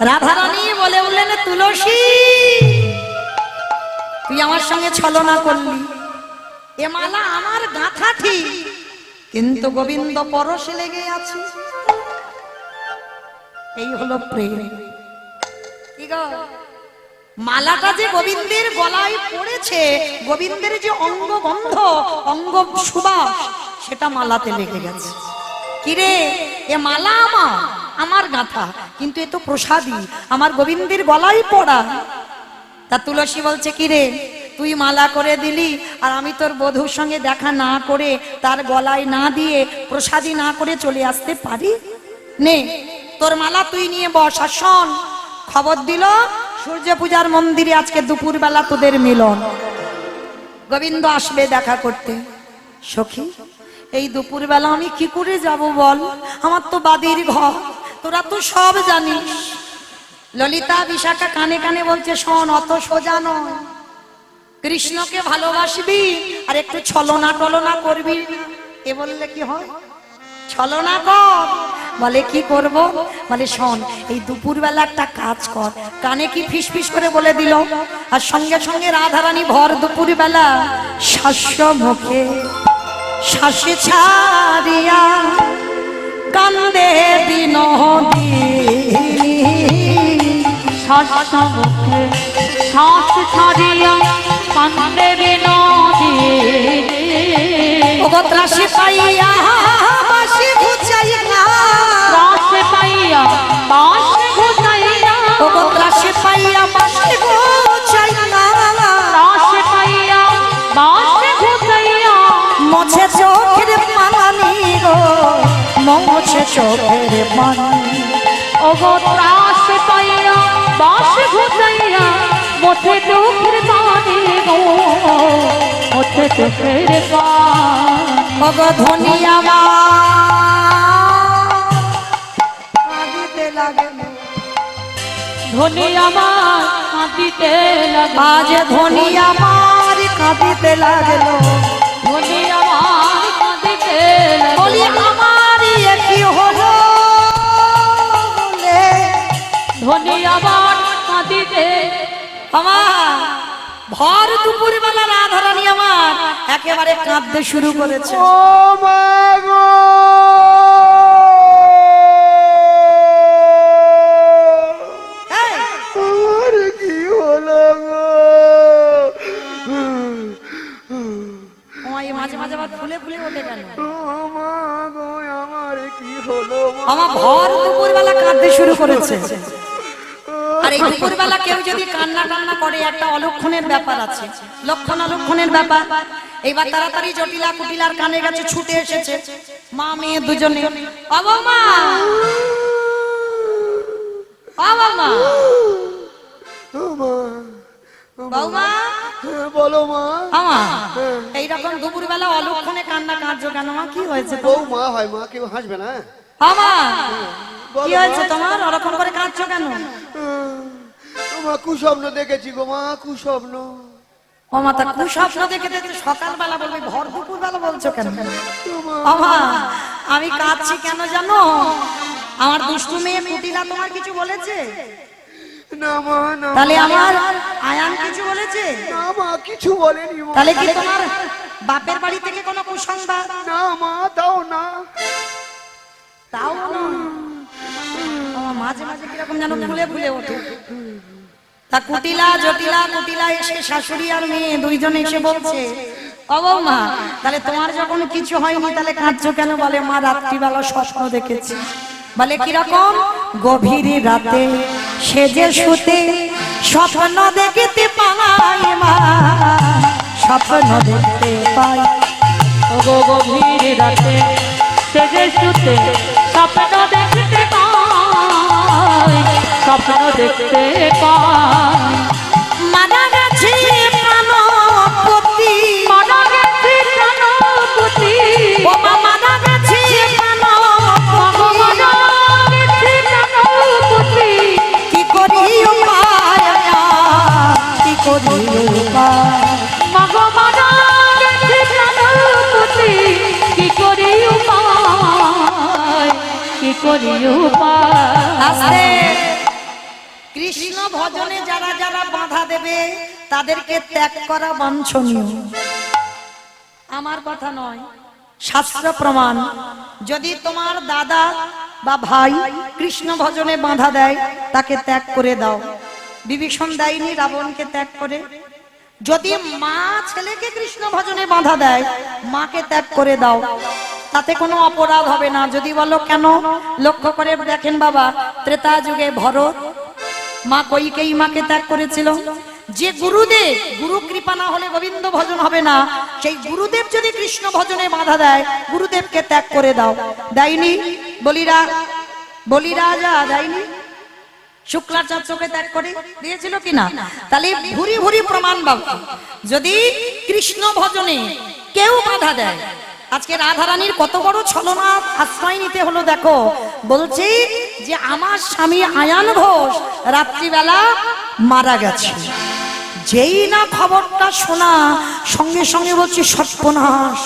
S1: রাধারানী বলে উঠলেন, তুলসী তুই আমার সঙ্গে ছলনা করলি, এ মালা আমার গাঁথা ঠিক, কিন্তু গোবিন্দ পরশে লেগে আছে। এই হলো প্রেম। কি গো, মালাটা যে গোবিন্দের গলায় পড়েছে, গোবিন্দের যে অঙ্গ গন্ধ, অঙ্গ সুবাস, সেটা মালাতে লেগে গেছে। কিরে, এ মালা আমার গাঁথা, কিন্তু এ তো প্রসাদী, আমার গোবিন্দের গলায় পড়া। তা তুলসী বলছে, কিরে তুই মালা করে দিলি, আর আমি তোর বধূর সঙ্গে দেখা না করে, তার গলায় না দিয়ে, প্রসাদী না করে চলে আসতে পারি? নে তোর মালা তুই নিয়ে বস। আর শোন, খবর দিল সূর্য পূজার মন্দিরে আজকে দুপুরবেলা তোদের মিলন, গোবিন্দ আসবে দেখা করতে। সখী, এই দুপুরবেলা আমি কি করে যাব বল? আমার তো বাদির ঘর, তোরা তো সব জানিস। ললিতা বিশাখা কানে কানে বলছে, শোন, অত সোজা নয়। কৃষ্ণকে ভালোবাসবি আর একটু ছলনা টলনা করবি, এ বললে কি হয়? ছলনা কর। বলে কি করব? বলে শোন, এই দুপুরবেলা একটা কাজ কর। কানে কি ফিসফিস করে বলে দিল, আর সঙ্গে সঙ্গে রাধারানী ভর দুপুরবেলা শাস্য মুখে শাসে ছাড়িয়া কান্দে বিনোদিনী।
S2: শ্বাস মুখে শ্বাস ছাড়িয়া কান্দে বিনোদিনী।
S1: ওগো ত্রাসে পাইয়া বাঁশি ঘুচাইয়া,
S2: ত্রাসে পাইয়া বাঁশি ঘুচাইয়া,
S1: ওগো ত্রাসে পাইয়া বাঁশি ঘুচাইয়া,
S2: ত্রাসে পাইয়া বাঁশি ঘুচাইয়া,
S1: মোছে চোখের পানি গো, মোছে চোখের পানি।
S2: ওগো ত্রাসে পাইয়া বাঁশি ঘুচাইয়া, মোছে চোখের পানি গো, মোছে চোখের পানি।
S1: ওগো ধনিয়া মা কাঁদিতে লাগলো,
S2: ধনী আমার কাঁদিতে লাগলো,
S1: আজ ধনিয়া মার কাঁদিতে লাগলো।
S2: ধনী আমার কাঁদিতে
S1: বলি
S2: লাগলো,
S1: আমার এ কি হলো বলে,
S2: ধনী আমার কাঁদিতে।
S1: আমার ভর দুপুর বেলা রাধারানী আমার একেবারে কাঁদতে শুরু করেছে।
S3: ও মা গো,
S1: এই,
S3: আমার কি হলো গো?
S1: ওমা, এই মাঝে মাঝে আবার ফুলে ফুলে ওঠে কেন?
S3: ও মা গো, আমার কি হলো?
S1: আমার ভর দুপুর বেলা কাঁদতে শুরু করেছে। আর এই দুপুর বেলা কেউ যদি কান্না টান্না করে, একটা অলক্ষণের ব্যাপার আছে, লক্ষণ অলক্ষণের ব্যাপার। এইবার তাড়াতাড়ি জটিলা কুটিলার কানে গেছে, ছুটে এসেছে মা মেয়ে দুজনে। বাবা মা, বাবা মা,
S3: ও মা,
S1: বৌমা,
S3: হ্যাঁ, বলো মা।
S1: আমা, এইরকম দুপুর বেলা অলক্ষণে কান্না কাঁদছো কেন মা? কি হয়েছে
S3: বউ
S1: তোমার?
S3: মা হয় মা, কেউ হাসবে না।
S1: আমা, কি
S3: বলো
S1: হয়েছে
S3: মা।
S1: তোমার? ওরকম করে কাঁদছো কেন?
S3: মা, কুস্বপ্ন দেখেছি গো মা, কুস্বপ্ন।
S1: ও মাতা, কুস্বপ্ন দেখে দেখে সকালবেলা বলবে, ভর দুপুর বেলা বলছো কেন?
S3: ও মা,
S1: আমা, আমি কাঁদছি কেন জানো? আমার দুষ্টু মেয়ে কুটিলা তোমার কিছু বলেছে?
S3: না মা, না
S1: তাহলে
S3: মা।
S1: আমার আয়ান কিছু বলেছে?
S3: না মা, কিছু বলেনি মা।
S1: তাহলে কি তোমার বাপের বাড়ি থেকে কোনো কুসংবাদ?
S3: না মা, তাও না।
S1: তাও না। আমার মাঝে মাঝে কিরকম যেন ফুলে ফুলে ওঠে। তা কুটিলা জটিলা কুটিলা এসে শাশুড়ি আর মেয়ে দুইজনে এসে বলছে, ও বৌমা, তাহলে তোমার যখন কিছু হয়নি তাহলে কাঁদছো কেন? বলে মা, রাত্রিবেলা স্বপ্ন দেখেছি। বলে কিরকম? গভীর রাতে সেজে শুতে স্বপ্ন দেখতে পাই মা, স্বপ্ন দেখতে পাই।
S2: ওগো গভীর রাতে সেজে শুতে স্বপ্ন দেখতে পাই, স্বপ্ন দেখতে পাই।
S1: মারা গেছে প্রাণপতি,
S2: মারা গেছে প্রাণপতি,
S1: ও মা, মারা গেছে প্রাণপতি।
S2: মারা গেছে প্রাণপতি।
S1: কি করি উপায়, কি করি উপায়?
S2: মাগো মারা গেছে প্রাণপতি, কি করি উপায়, কি করি উপায়।
S1: আস্তে, কৃষ্ণ ভজনে যারা, যারা যারা বাধা দেবে তাদেরকে ত্যাগ করা বাঞ্ছনীয়। কৃষ্ণ ভজনে যারা যারা বাধা দেবে তাদেরকে ত্যাগ করা বাঞ্ছনীয়। আমার কথা নয়, শাস্ত্র প্রমাণ। যদি তোমার দাদা বা ভাই কৃষ্ণ ভজনে বাধা দেয়, তাকে ত্যাগ করে দাও। বিভীষণ দেয়নি রাবণকে ত্যাগ করে? যদি মা ছেলেকে কৃষ্ণ ভজনে বাধা দেয়, মাকে ত্যাগ করে দাও, তাতে কোনো অপরাধ হবে না। যদি বলো কেন, লক্ষ্য করে দেখেন বাবা, ত্রেতা যুগে ভরত মা কইকেয়ী মাকে ত্যাগ করেছিল। যে গুরুদেব, গুরু কৃপা না হলে গোবিন্দ ভজন হবে না, সেই গুরুদেব যদি কৃষ্ণ ভজনে বাধা দেয়, গুরুদেবকে ত্যাগ করে দাও। দেয়নি? বলিরাজা দেয়নি? শুক্রাচার্যকে ত্যাগ করে দিয়েছিল কিনা? তাহলে ভুরি ভুরি প্রমাণ বাবা। যদি কৃষ্ণ ভজনে কেউ বাধা দেয়, আজকে রাধারানীর কত বড় ছলনা আশ্রয় নিতে হলো দেখো। বলছি যে আমার স্বামী আয়ান ঘোষ রাত্রিবেলা মারা গেছে। যেই না খবরটা শোনা, সঙ্গে সঙ্গে বলছি সর্বনাশ।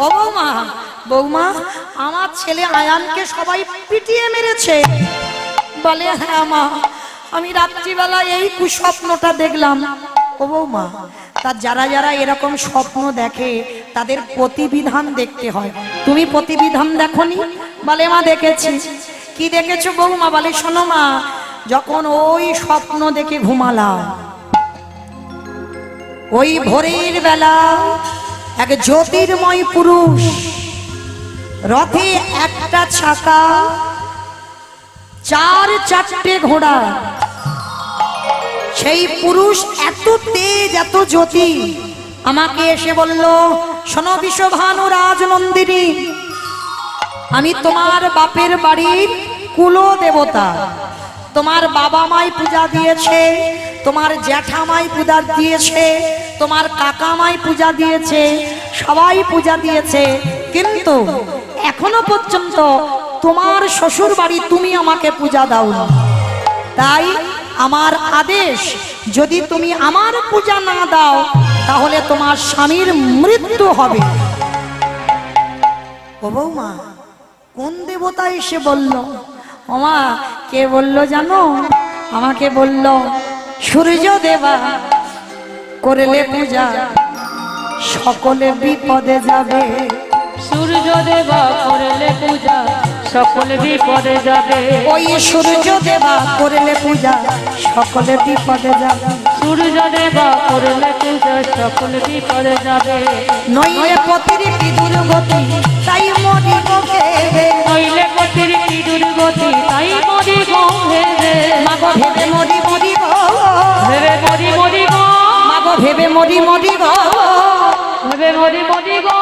S1: ও বৌমা, বৌমা, আমার ছেলে আয়ানকে সবাই পিটিয়ে মেরেছে। বলে হ্যাঁ মা, আমি রাত্রিবেলা এই কুস্বপ্নটা দেখলাম। ও বৌমা, তা যারা যারা এরকম স্বপ্ন দেখে তাদের প্রতিবিধান দেখতে হয়। তুমি প্রতিবিধান দেখোনি? বলে মা দেখেছি। কি দেখেছো বৌমা? বলে শোনো মা, যখন ওই স্বপ্ন দেখে ঘুমালাম, ওই ভোরের বেলা এক জ্যোতির্ময় পুরুষ, রথে একটা চাকা, চারটে ঘোড়া। সেই পুরুষ এত তেজ, এত জ্যোতি, আমাকে এসে বলল, শোনো বিশ্বভানু রাজনন্দিনী, আমি তোমার বাপের বাড়ির কুল দেবতা। তোমার বাবা মাই পূজা দিয়েছে, তোমার জ্যাঠামাই পূজা দিয়েছে, তোমার কাকামাই পূজা দিয়েছে, সবাই পূজা দিয়েছে, কিন্তু এখনো পর্যন্ত তোমার শ্বশুর বাড়ি তুমি আমাকে পূজা দাও না। তাই আমার আদেশ, যদি তুমি আমার পূজা না দাও, তাহলে তোমার স্বামীর মৃত্যু হবে। ও বৌমা, কোন দেবতা এসে বলল? ওমা, কে বলল জানো? আমাকে বলল, সূর্য দেবা করলে পূজা সকলে বিপদে যাবে।
S2: সূর্য দেবা করলে পূজা সকল বিপদে যাবে।
S1: ওই সূর্য দেবা করলে পূজা সকলে বিপদে যাবে।
S2: সূর্য দেবা করলে পূজা সকল বিপদে যাবে।
S1: নইলে পতির কি দুর্গতি, তাই মরিব ভেবে।
S2: নইলে পতির কি দুর্গতি, তাই মরিব ভেবে।
S1: মাগো ভেবে মরি মরি গো,
S2: ভেবে মরি মরি গো,
S1: মাগো ভেবে মরি মরি গো,
S2: ভেবে মরি মরি গো,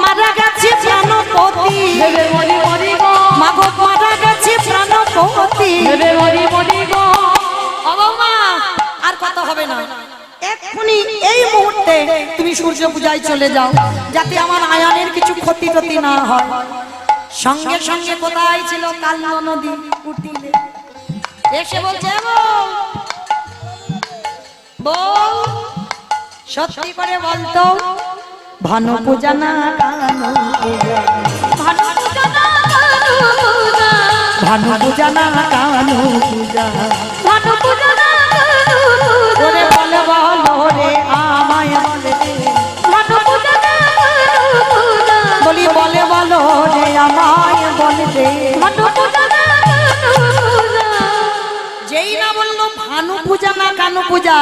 S1: মারা গেছে প্রাণপতি।
S2: ভেবে মরি মরি গো,
S1: মাগো মারা গেছে প্রাণপতি।
S2: ভেবে মরি মরি গো।
S1: ও বৌমা, আর কথা হবে না, এক্ষুনি এই মুহূর্তে তুমি সূর্য পূজায় চলে যাও, যাতে আমার আয়ানের কিছু ক্ষতি টতি না হয়। সঙ্গে সঙ্গে কোথায় ছিল কাল্য নদী উঠিলে এসে বলছে, বউ সত্যি করে বলতো, ভানু পূজা না কানু পূজা, ভানু পূজা না কানু পূজা, ভানু পূজা না কানু পূজা, ভানু পূজা না কানু পূজা। ওরে বলে বলো রে আমায় বলে রে, ভানু পূজা না কানু পূজা। বলি বলে বলো রে আমায় বলে রে, ভানু পূজা না কানু পূজা। যেই না বললো ভানু পূজা না কানু পূজা,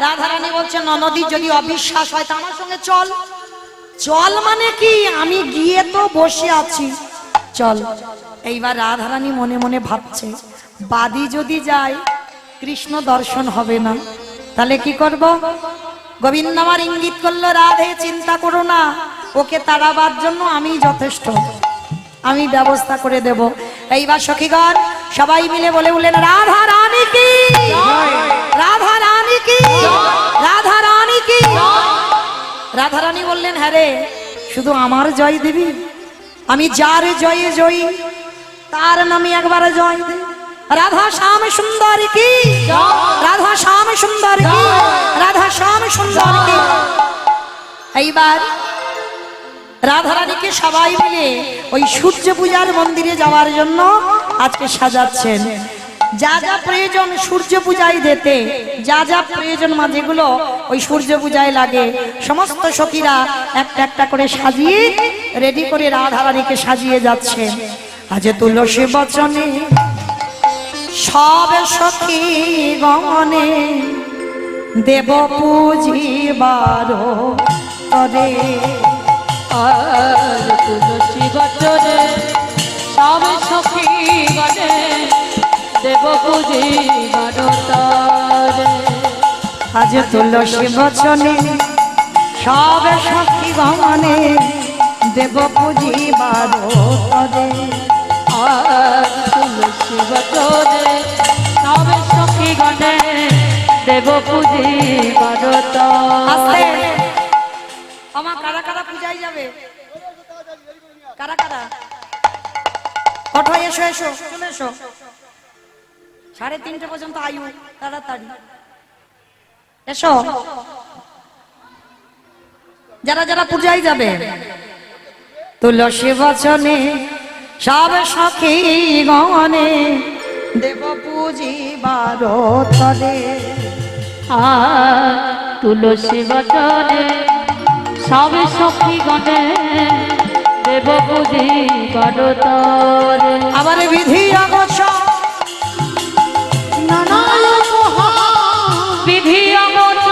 S1: রাধারানী বলছে, ননদী যদি অবিশ্বাস হয় তা আমার সঙ্গে চল। চল মানে কি? আমি গিয়ে তো বসে আছি, চল। এইবার রাধারানী মনে মনে ভাবছে, বাদী যদি যায় কৃষ্ণ দর্শন হবে না, তাহলে কি করব? গোবিন্দ আমার ইঙ্গিত করলো, রাধে চিন্তা করো না, ওকে তাড়াবার জন্য আমি যথেষ্ট, আমি ব্যবস্থা করে দেব। এইবার সখীগণ সবাই মিলে বলে উঠলেন, রাধা রানী কি, রাধা রানী কি, রাধা রানী কি। রাধারানী বললেন, হ্যাঁ রে, শুধু আমার জয় দিবি? আমি যার জয়ে জয়ী, তার নামে একবার জয় দে। রাধা শ্যাম সুন্দর কি, রাধা শ্যাম সুন্দর কি, রাধা শ্যাম সুন্দর কি। এইবার রাধারানীকে সবাই মিলে ওই সূর্য পূজার মন্দিরে যাওয়ার জন্য আজকে সাজাচ্ছেন। যা যা প্রয়োজন সূর্য পূজায় দিতে, যা যা প্রয়োজন মা যেগুলো ওই সূর্য পূজায় লাগে, সমস্ত সখীরা একটা একটা করে সাজিয়ে রেডি করে রাধারানীকে সাজিয়ে যাচ্ছে। আজ তুলসী বচনে সব সখী গমনে দেব পুজিবার তরে।
S2: আর তুলসী বচনে সব সখী গণে দেব পুজিবার তরে।
S1: আজ তুলসী বচনে সব সখী গমনে দেব পুজিবার তরে।
S2: আর তুলসী বচনে সব সখী গণে দেব পুজিবার তরে।
S1: আমার কারা কারা পূজায় যাবে? কারা কারা? ওঠো, এসো এসো, চলে এসো। 3:30 পর্যন্ত আয়ু, তাড়াতাড়ি এসো। যারা যারা পূজায় যাবে, তুলসী বচনে সব সখী গণে দেব পুজিবার তরে।
S2: আর তুলসী বচনে সব সখী গণে দেব পুজিবার তরে।
S1: আবার বিধি অবসর নানা
S2: বিধি অগত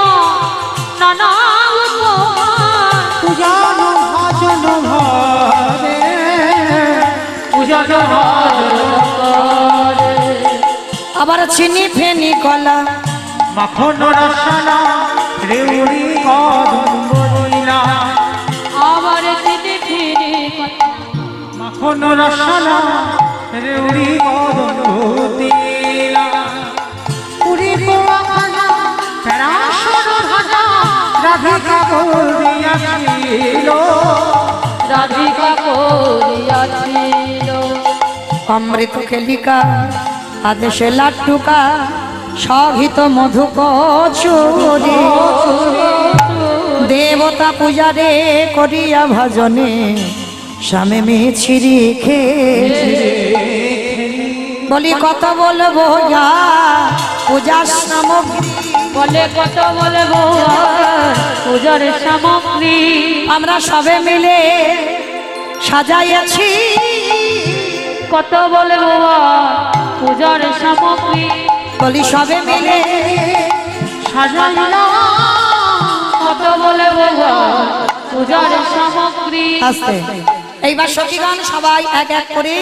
S2: নানা
S3: পূজন ভজন ঘরে
S2: পূজন করে।
S1: আবার চিনি ফেনি কলা
S3: মাখন রসনা রেউড়ি কদম্ব দিলা।
S2: আবার চিনি ফিরি
S3: মাখন রসনা রেউড়ি কদম্ব দিলা। পুরী পোয়া খানা রাসন ভাজা রাধিকা করিয়াছিল।
S2: রাধিকা করিয়াছিল।
S1: অমৃত খেলিকা আদেশে লাট্টুকা সহিত মধু কচুরি। দেবতা পূজারে করিয়া ভজনে স্বামী মিছিরি খেয়ে। বলি কত বলবো যা পূজার সামগ্রী,
S2: বলে কত বলবো পূজার সামগ্রী
S1: আমরা সবে মিলে সাজাইয়াছি।
S2: কত বলবো পূজার সামগ্রী
S1: বলি সবে মিলে
S2: সাজাইলাম। কত বলবো পূজার সামগ্রী।
S1: আস্তে এইবার সখীগণ সবাই এক এক করে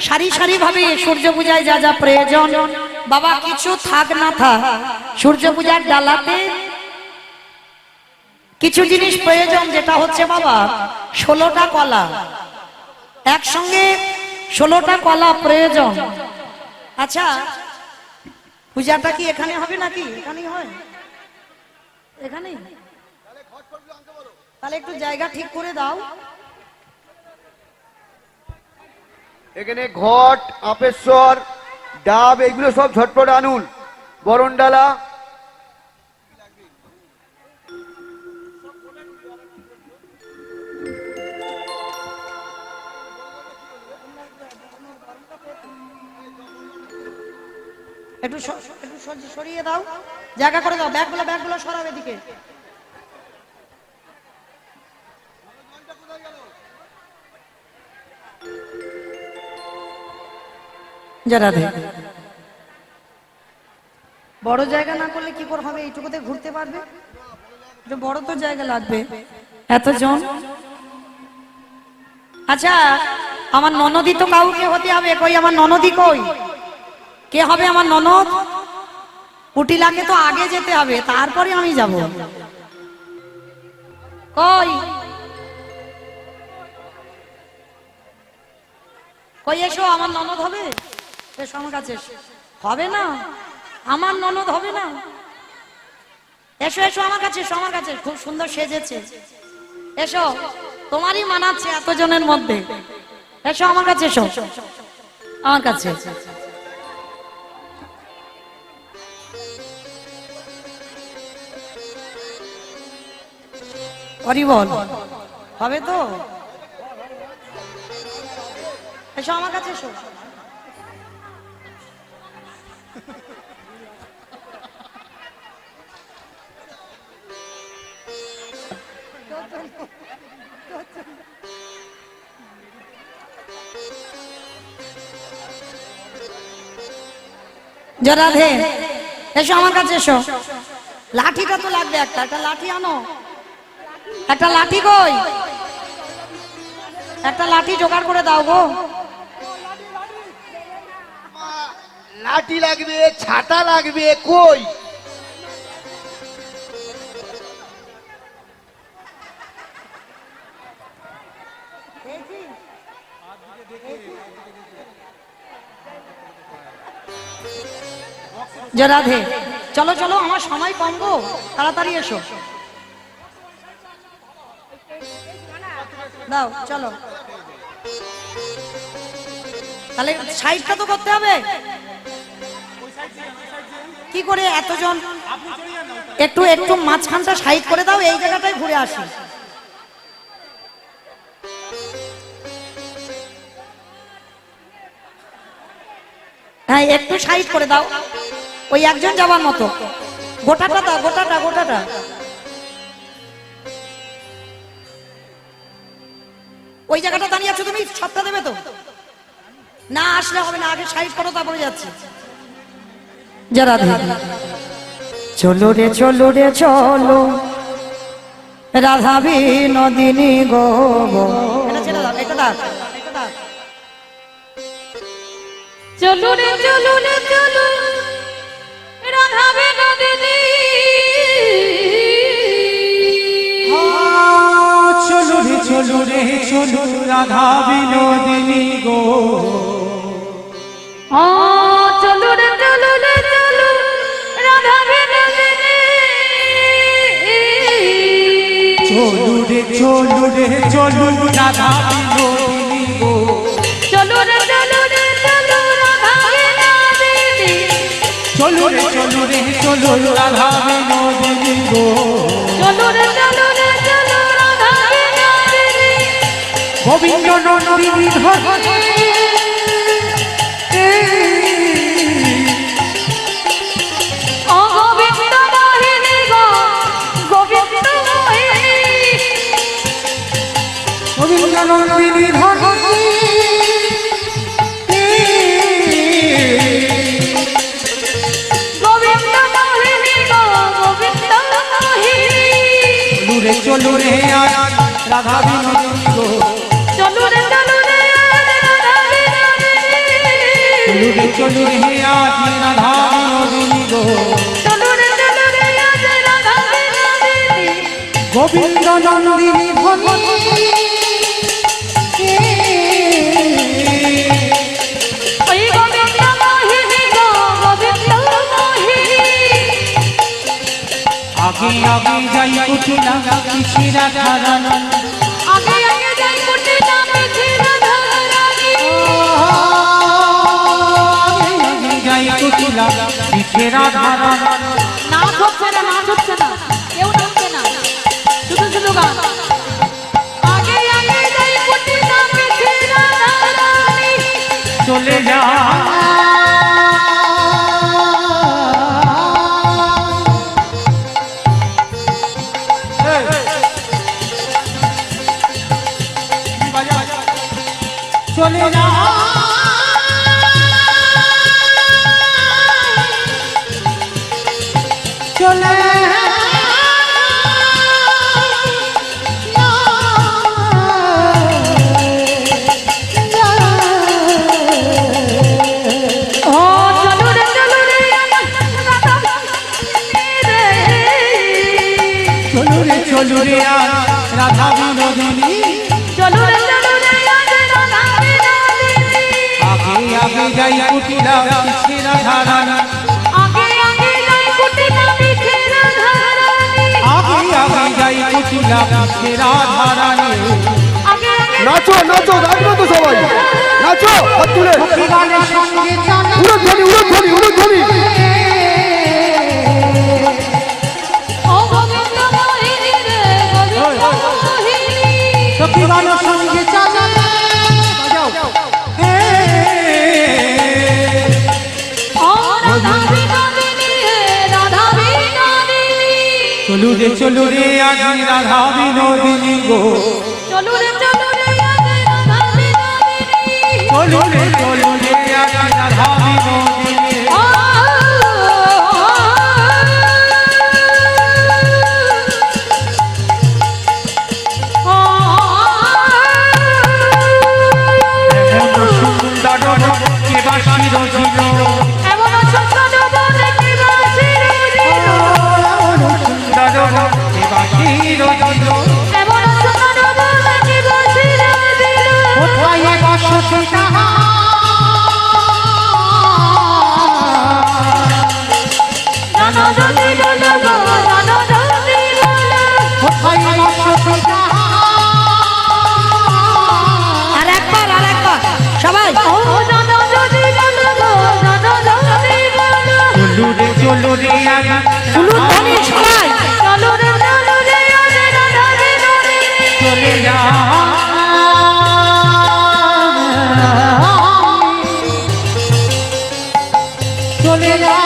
S1: সারি সারি ভাবে সূর্য পূজায় যা যা প্রয়োজন, বাবা কিছু থাক না থাক সূর্য পূজার ডালাতে কিছু জিনিস প্রয়োজন, যেটা হচ্ছে বাবা 16টা কলা, একসঙ্গে 16টা কলা প্রয়োজন। আচ্ছা পূজাটা কি এখানে হবে নাকি? এখানেই হয়, এখানেই। তাহলে একটু জায়গা ঠিক করে দাও।
S3: এখানে ঘট, আপেশ্বর, ডাব এগুলো সব ঝটপট আনুন। বরণডালা
S1: একটু সরিয়ে দাও, জায়গা করে দাও। ব্যাগগুলো সরাও এদিকে। যারা বড় জায়গা না করলে কি করে হবে? এইটুকুতে ঘুরতে পারবে? একটু বড় তো জায়গা লাগবে, এতজন। আচ্ছা আমার ননদি তো কাউকে হতে হবে। কই আমার ননদি? কই কে হবে আমার ননদ? কুটিলাকে তো আগে যেতে হবে, তারপরে আমি যাব। কই কই এসো, আমার ননদ হবে। এসো আমার কাছে। হবে না, আমার ননদ হবে না। এসো এসো আমার কাছে, এসো আমার কাছে। খুব সুন্দর সেজেছে, এসো, তোমারই মানাচ্ছে এতজনের মধ্যে। এসো আমার কাছে, এসো আমার কাছে। হরি বল, হবে তো? এসো আমার কাছে, এসো। রাধে এসো আমার কাছে এসো। লাঠিটা তো লাগবে, একটা একটা লাঠি আনো। একটা লাঠি কই? একটা লাঠি জোগাড় করে দাও গো।
S3: লাঠি লাগবে, ছাতা লাগবে, কই?
S1: রাধে চলো চলো, আমার সময় কম গো, তাড়াতাড়ি এসো। দাও চলো, তাহলে সাইডটা তো করতে হবে। কি করে এতজন? একটু একটু মাঝখানটা সাইড করে দাও, এই জায়গাটায় ঘুরে আসি। হ্যাঁ একটু সাইড করে দাও, ওই একজন যাবার মতো। গোটাটা দাও, গোটাটা গোটাটা। ওই জায়গাটা দাঁড়িয়ে আছো তুমি, সবটা দেবে তো? না আসলে হবে না, আগে সাইড করো তারপরে যাচ্ছি। যারা চলো রে চলো রে চলো রাধা বিনোদিনী গো। এটা ছেড়ে দাও, এটা দাও, এটা দাও।
S2: চলো রে চলো রে চলো রাধা বিনোদিনী,
S4: চলো রে চলো রে চলো রাধা বিনোদিনী গো।
S2: চলো রে চলো রে চলো রাধা বিনোদিনী,
S4: চলো রে চলো রে চলো রাধা বিনোদিনী গো।
S2: চলো রে চলো রে চলো রাধা বিনোদিনী,
S4: চলো রে চলো রে চলো রাধা বিনোদিনী গো।
S2: চলো রে চলো রে চলো রাধা বিনোদিনী,
S4: গোবিন্দ নন্দিনী ধরে
S2: ও গোবিন্দ মোহিনী গো, গোবিন্দ মোহিনী,
S4: গোবিন্দ নন্দিনী ধরে
S2: গোবিন্দ মোহিনী গো, গোবিন্দ মোহিনী,
S4: চলো রে আজ রাধা বিনোদিনী গো।
S2: চলো রে চলো রে রাধা বিনোদিনী,
S4: চলো রে আজ রাধা বিনোদিনী গো।
S2: চলো রে চলো রে রাধা বিনোদিনী,
S4: গোবিন্দ নন্দিনী ধরে
S2: ওই গোবিন্দ মোহিনী গো, গোবিন্দ মোহিনী,
S4: আগে আগে যাই কুটিলা পিছিয়ে ধারণ।
S2: আগে আগে যাই কুটিলা পিছে রাধা রানী,
S4: আগে যাই কুটিলা পিছিয়ে ধারণ।
S2: নাচ হচ্ছে না, নাচ হচ্ছে না, কেউ নাচছে না, শুধু শুধু গান। আগে আগে যাই কুটিলা পিছে রাধা রানী,
S4: চলে যা চলে যা চলে
S2: ও চলো রে চলো রে রাধা বিনোদিনী রে,
S4: চলো রে চলো রে আজ রাধা বিনোদিনী।
S2: চলো রে চলো রে রাধা বিনোদিনী,
S4: আগে আগে যাই কুটিলা পিছিয়ে ধারণ।
S2: আগে আগে যাই কুটিলা পিছে রাধা রানী,
S4: আগে আগে যাই কুটিলা পিছিয়ে ধারণ।
S2: আগে আগে
S3: নাচো নাচো, নাচবো তো সবাই, নাচো হাত তুলে।
S4: গানের সঙ্গে চালা
S3: উড়োধ্বনি উড়োধ্বনি উড়োধ্বনি।
S2: ও গোবিন্দ মোহিনী রে, গোবিন্দ মোহিনী,
S4: সখী গানের সঙ্গে চালা বাজাও।
S2: ও রাধা
S4: চলু রে আজ রাধা বিনোদিনী গো
S2: চলো রে আজ রাধা বিনোদিনী
S4: চলু রে আজ রাধা বিনোদিনী এমন সুন্দর কে বাসি রজিল
S2: এমন সুন্দর বনে কি বাসি রজিল
S4: সুন্দর কে বাসি রজিল
S2: এমন সুন্দর বনে কি বাসি রজিল
S4: কোথায় বসে তাহা
S2: জানো যদি বলো গো জানো যদি বলো
S4: কোথায় বসে তাহা
S1: আর একবার সবাই
S2: ও জানো যদি বলো গো জানো যদি বলো
S4: চলু রে আজ
S1: শুনুন ধ্বনি সবাই
S2: চলো রে আজ রাধা বিনোদিনী
S4: চলে যা চলে যা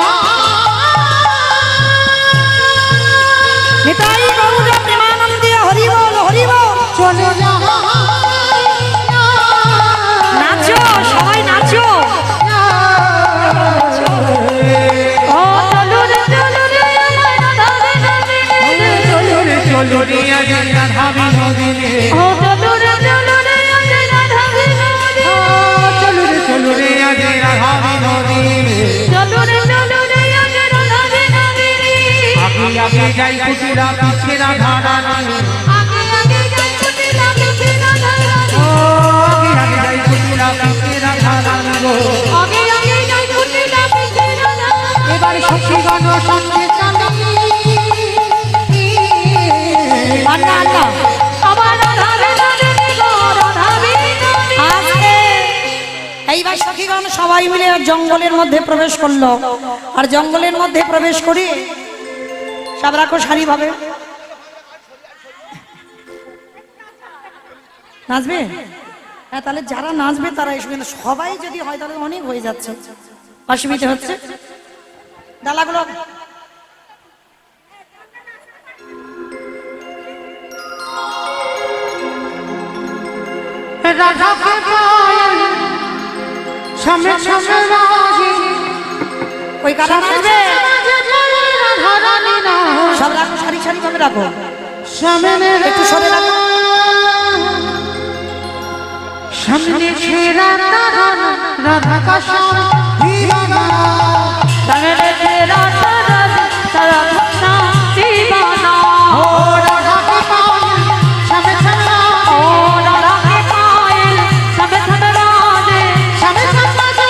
S1: নিতাই গৌর প্রেমানন্দে হরি বল হরি বল
S4: চলে যা
S1: নাচো সবাই নাচো
S2: ও চলো রে রাধা বিনোদিনী
S4: চলু রে আজ রাধা বিনোদিনী
S2: ও চলো রে আজ রাধা বিনোদিনী
S4: চলু রে আজ রাধা বিনোদিনী
S2: চলো রে আজ রাধা বিনোদিনী
S4: আগে আগে যাই কুটিরা পিছে রাধা রানী
S2: আগে আগে যাই কুটিলা পিছে রাধা রানী
S4: ও আগে আগে যাই কুটিরা পিছে রাধা রানী গো
S2: আগে আগে যাই কুটিলা পিছে রাধা রানী
S4: এবার সখী গান সঙ্গে চালি
S1: আন্না আন্না
S2: আমার রাধা বিনোদিনী গো রাধা বিনোদিনী
S1: আজকে এইবার সখীগণ সবাই মিলে জঙ্গলের মধ্যে প্রবেশ করলো আর জঙ্গলের মধ্যে প্রবেশ করি সব রাখো সারি ভাবে নাচবে হ্যাঁ তাহলে যারা নাচবে তারা এসে কিন্তু সবাই যদি হয় তাহলে অনেক হয়ে যাচ্ছে অসুবিধা হচ্ছে ডালাগুলো
S4: রাধাকে পায় সামনে সামনে রাজি
S1: ওই কারা নাচবে
S4: রাধা রানী না
S1: সব রাখো সারি সারি ভাবে রাখো
S4: সামনে
S1: একটু সরে রাখো
S4: সামনে ছেড়া রাধা কাশা দিবানা
S2: সামনে তেরা তারা ভক্তা দিবানা
S4: ও রাধাকে পায় সামনে সামনে
S2: ও রাধা কে পায়ে সবে সবে রাধে
S4: সামনে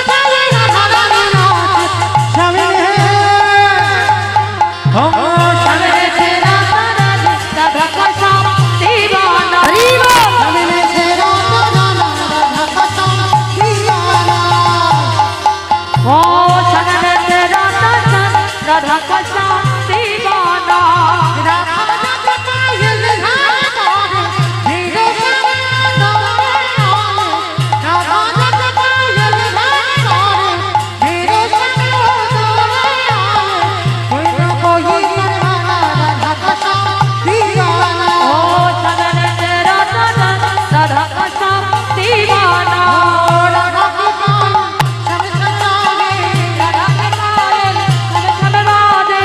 S4: সামনে রাধা রানী না সামনে ও
S2: সামনে তেরা রাধা কাশা দিবানা
S1: হরি বল
S4: সামনে ছেড়া রাধা কাশা দিবানা
S2: ও সামনে তেরা রাধা কাশা দিবানা ও সামনে তেরা রাধা কাশা দিবানা রাধা কে পায়ে সবে সবে রাধে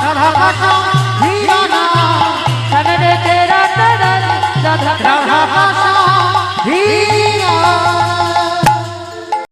S2: রাধা কাশা দিবানা সামনে তেরা রাধা কাশা
S4: রাধা